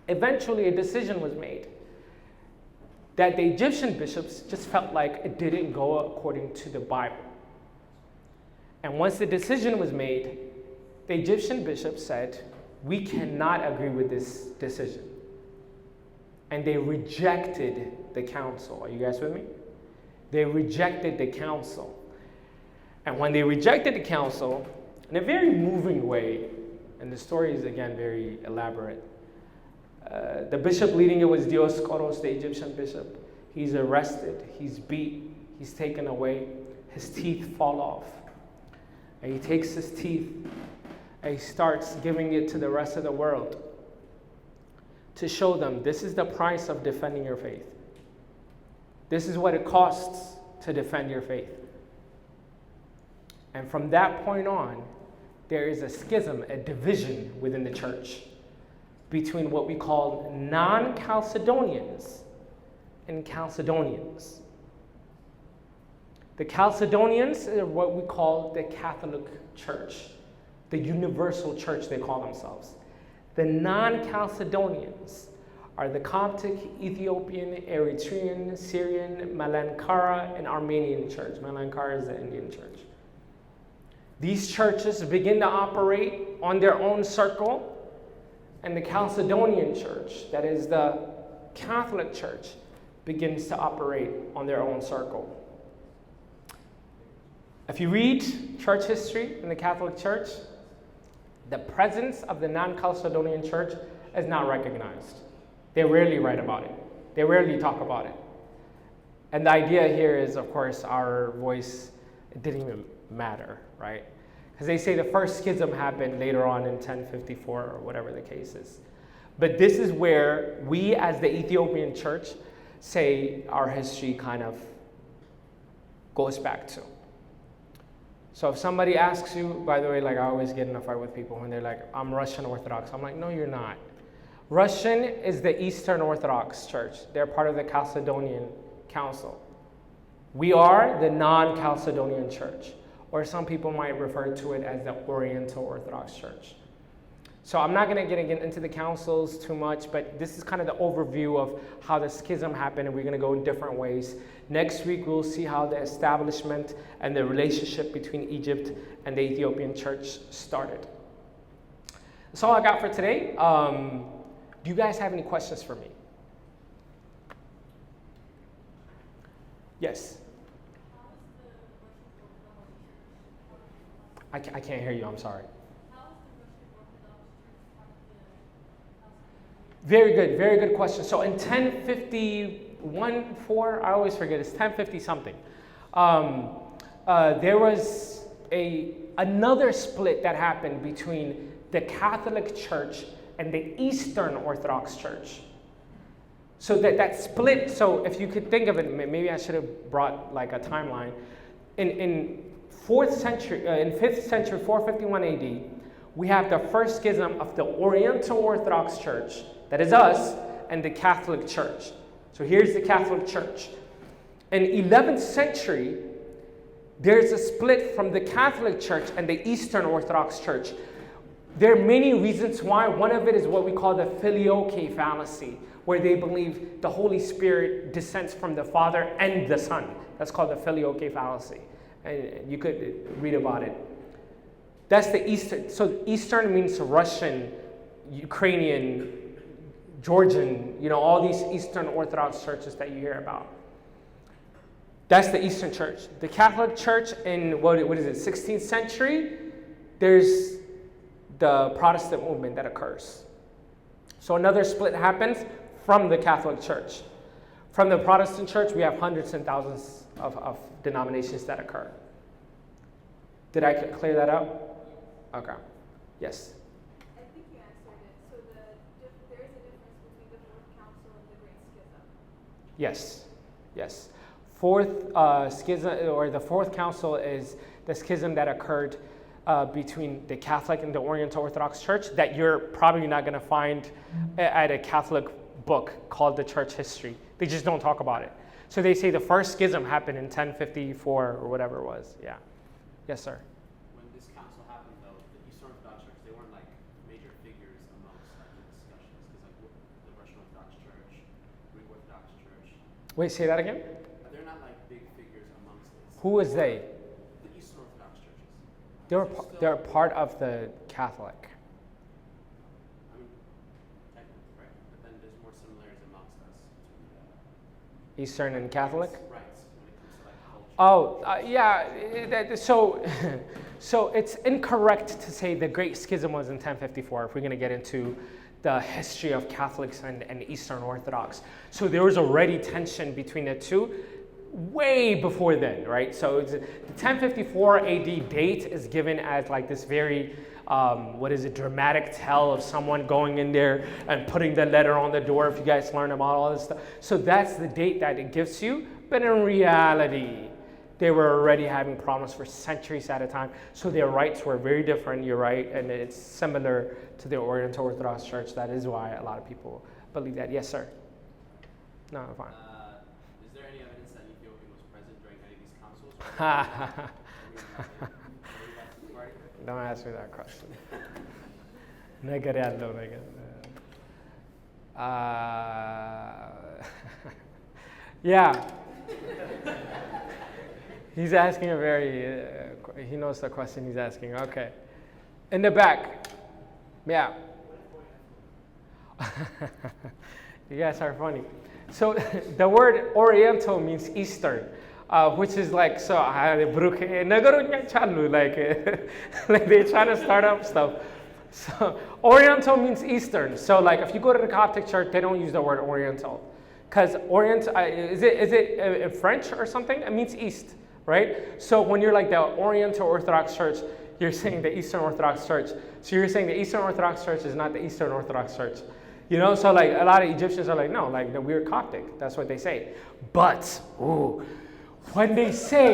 Eventually, a decision was made that the Egyptian bishops just felt like it didn't go according to the Bible. And once the decision was made, the Egyptian bishops said, we cannot agree with this decision. And they rejected the council. Are you guys with me? They rejected the council. And when they rejected the council, in a very moving way, and the story is again very elaborate, the bishop leading it was Dioscoros, the Egyptian bishop. He's arrested, he's beat, he's taken away, his teeth fall off. And he takes his teeth and he starts giving it to the rest of the world to show them this is the price of defending your faith. This is what it costs to defend your faith. And from that point on, there is a schism, a division within the church between what we call non-Chalcedonians and Chalcedonians. The Chalcedonians are what we call the Catholic Church, the universal church they call themselves. The non-Chalcedonians are the Coptic, Ethiopian, Eritrean, Syrian, Malankara, and Armenian church. Malankara is the Indian church. These churches begin to operate on their own circle, and the Chalcedonian church, that is the Catholic church, begins to operate on their own circle. If you read church history in the Catholic Church, the presence of the non-Chalcedonian church is not recognized. They rarely write about it. They rarely talk about it. And the idea here is, of course, our voice, it didn't even matter, right? Because they say the first schism happened later on in 1054 or whatever the case is. But this is where we as the Ethiopian church say our history kind of goes back to. So if somebody asks you, by the way, like I always get in a fight with people when they're like, I'm Russian Orthodox. I'm like, no, you're not. Russian is the Eastern Orthodox Church. They're part of the Chalcedonian Council. We are the non-Chalcedonian Church, or some people might refer to it as the Oriental Orthodox Church. So I'm not going to get into the councils too much, but this is kind of the overview of how the schism happened, and we're going to go in different ways. Next week, we'll see how the establishment and the relationship between Egypt and the Ethiopian church started. That's all I got for today. Do you guys have any questions for me? Yes? I can't hear you, I'm sorry. Very good question. So in 1051, 4, I always forget, it's 1050 something. There was another split that happened between the Catholic Church and the Eastern Orthodox Church. So that split, so if you could think of it, maybe I should have brought like a timeline. In 5th century, 451 AD, we have the first schism of the Oriental Orthodox Church, that is us, and the Catholic Church. So here's the Catholic Church. In 11th century, there's a split from the Catholic Church and the Eastern Orthodox Church. There are many reasons why. One of it is what we call the filioque fallacy, where they believe the Holy Spirit descends from the Father and the Son. That's called the filioque fallacy. And you could read about it. That's the Eastern. So Eastern means Russian, Ukrainian, Georgian, all these Eastern Orthodox churches that you hear about. That's the Eastern Church. The Catholic Church in, what is it, 16th century, there's the Protestant movement that occurs. So another split happens from the Catholic Church. From the Protestant Church, we have hundreds and thousands of denominations that occur. Did I clear that up? Okay. Yes? I think you answered it. So there is a difference between the Fourth Council and the Great Schism. Yes. Fourth schism, or the Fourth Council, is the schism that occurred between the Catholic and the Oriental Orthodox Church that you're probably not going to find at a Catholic book called the Church History. They just don't talk about it. So they say the first schism happened in 1054 or whatever it was. Yeah. Yes, sir. When this council happened, though, the Eastern Orthodox Church, they weren't like major figures amongst like the discussions, because like the Russian Orthodox Church, Greek Orthodox Church. Wait, say that again? They're not like big figures amongst this. Who is they? The Eastern Orthodox churches. They're part of the Catholic. I mean, technically, right? But then there's more similarities amongst us between Eastern and Catholic? Right. When it comes to like culture. So it's incorrect to say the Great Schism was in 1054 if we're going to get into the history of Catholics and Eastern Orthodox. So there was already tension between the two way before then, right? So the 1054 AD date is given as like this very, dramatic tale of someone going in there and putting the letter on the door, if you guys learn about all this stuff. So that's the date that it gives you, but in reality, they were already having problems for centuries at a time. So their rites were very different, you're right, and it's similar to the Oriental Orthodox Church. That is why a lot of people believe that. Yes, sir? No, I'm fine. Is there any evidence that Ethiopian was present during any of these councils? Don't ask me that question. ነገር ያለው ነገር. Yeah. He's asking a very, he knows the question he's asking. Okay. In the back. Yeah. You guys are funny. So the word Oriental means Eastern, which is like, so, like they're trying to start up stuff. So Oriental means Eastern. So like if you go to the Coptic church, they don't use the word Oriental. Because Orient, is it French or something? It means East, right? So when you're like the Oriental Orthodox Church, you're saying the Eastern Orthodox Church. So you're saying the Eastern Orthodox Church is not the Eastern Orthodox Church. You know, so like a lot of Egyptians are like, no, like we're Coptic. That's what they say. But, when they say,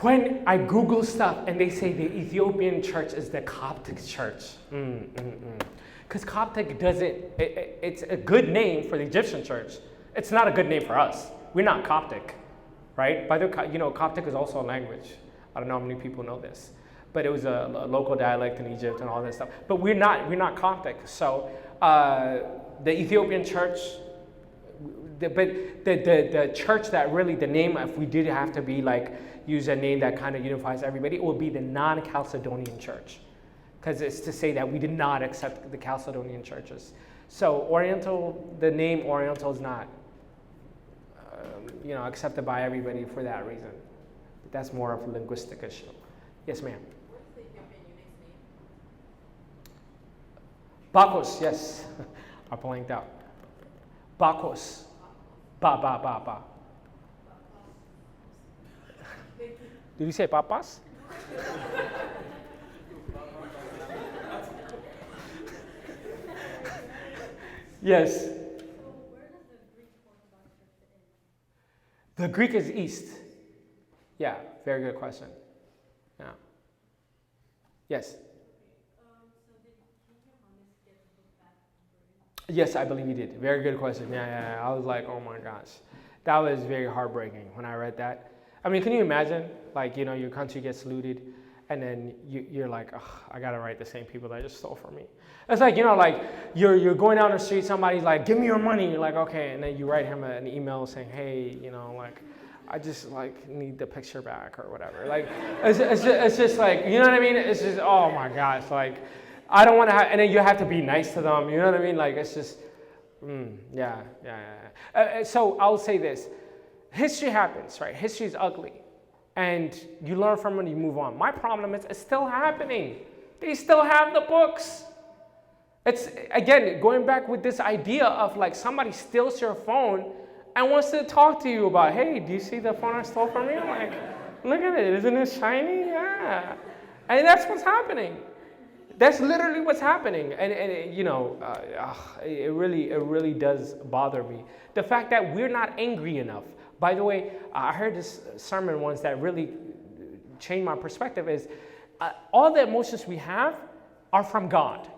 when I Google stuff and they say the Ethiopian church is the Coptic church, because Coptic doesn't, it's a good name for the Egyptian church. It's not a good name for us. We're not Coptic, right? By the way, Coptic is also a language. I don't know how many people know this. but it was a local dialect in Egypt and all that stuff. But we're not Coptic. So the Ethiopian church, but the church that really, the name, if we did have to be like, use a name that kind of unifies everybody, it would be the non-Chalcedonian church. Because it's to say that we did not accept the Chalcedonian churches. So Oriental, the name Oriental is not accepted by everybody for that reason. But that's more of a linguistic issue. Yes, ma'am. What is the Ethiopian eunuch's name? Bakos, yes. I blanked out. Bakos. Ba. Did you say papas? Yes. So where does the Greek Orthodox Church fit in? The Greek is east. Yeah, very good question. Yeah. Yes. So did King Johannes get the book back from Britain? Yes, I believe he did. Very good question. Yeah. I was like, oh my gosh. That was very heartbreaking when I read that. I mean, can you imagine, like, your country gets looted, and then you're like, oh, I gotta write the same people that just stole from me. It's like, like you're going down the street, somebody's like, give me your money. You're like, okay, and then you write him an email saying, hey, like, I just like need the picture back or whatever. Like, it's just like, you know what I mean? It's just, oh my gosh, like, I don't want to have, and then you have to be nice to them. You know what I mean? Like, it's just, yeah. So I'll say this. History happens, right? History is ugly. And you learn from it and you move on. My problem is it's still happening. They still have the books. It's, again, going back with this idea of like somebody steals your phone and wants to talk to you about, hey, do you see the phone I stole from you? Like, look at it. Isn't it shiny? Yeah. And that's what's happening. That's literally what's happening. And it really does bother me. The fact that we're not angry enough. By the way, I heard this sermon once that really changed my perspective is all the emotions we have are from God,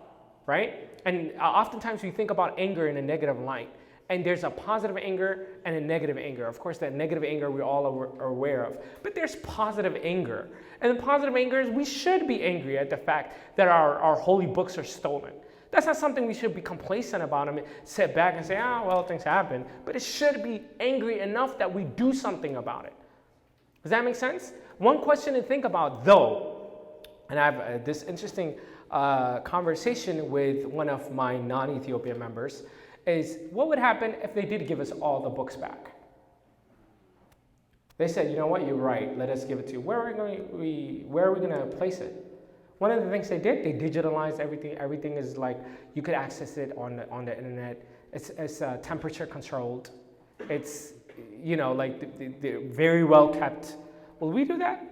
right? And oftentimes we think about anger in a negative light. And there's a positive anger and a negative anger. Of course, that negative anger we all are aware of. But there's positive anger. And the positive anger is we should be angry at the fact that our holy books are stolen. That's not something we should be complacent about and sit back and say, well, things happen. But it should be angry enough that we do something about it. Does that make sense? One question to think about, though, and I have this interesting conversation with one of my non-Ethiopian members, is what would happen if they did give us all the books back? They said, you know what, you're right, let us give it to you. Where are we going to place it? One of the things they did, they digitalized everything. Everything is like, you could access it on the internet. It's temperature controlled. It's, like they're very well kept. Will we do that?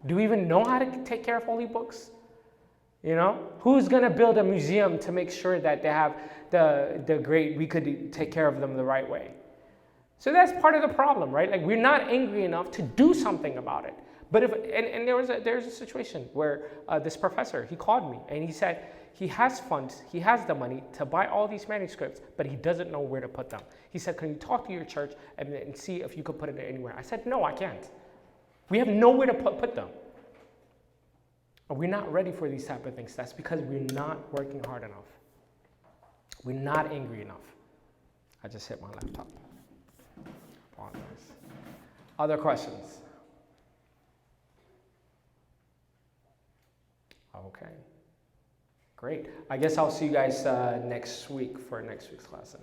Do we even know how to take care of holy books? Who's going to build a museum to make sure that they have we could take care of them the right way? So that's part of the problem, right? Like, we're not angry enough to do something about it. But there's a situation where this professor, he called me and he said he has funds, he has the money to buy all these manuscripts, but he doesn't know where to put them. He said, can you talk to your church and see if you could put it anywhere? I said, no, I can't. We have nowhere to put them. We're not ready for these type of things. That's because we're not working hard enough. We're not angry enough. I just hit my laptop. Apologize. Other questions? Okay. Great. I guess I'll see you guys next week for next week's lesson.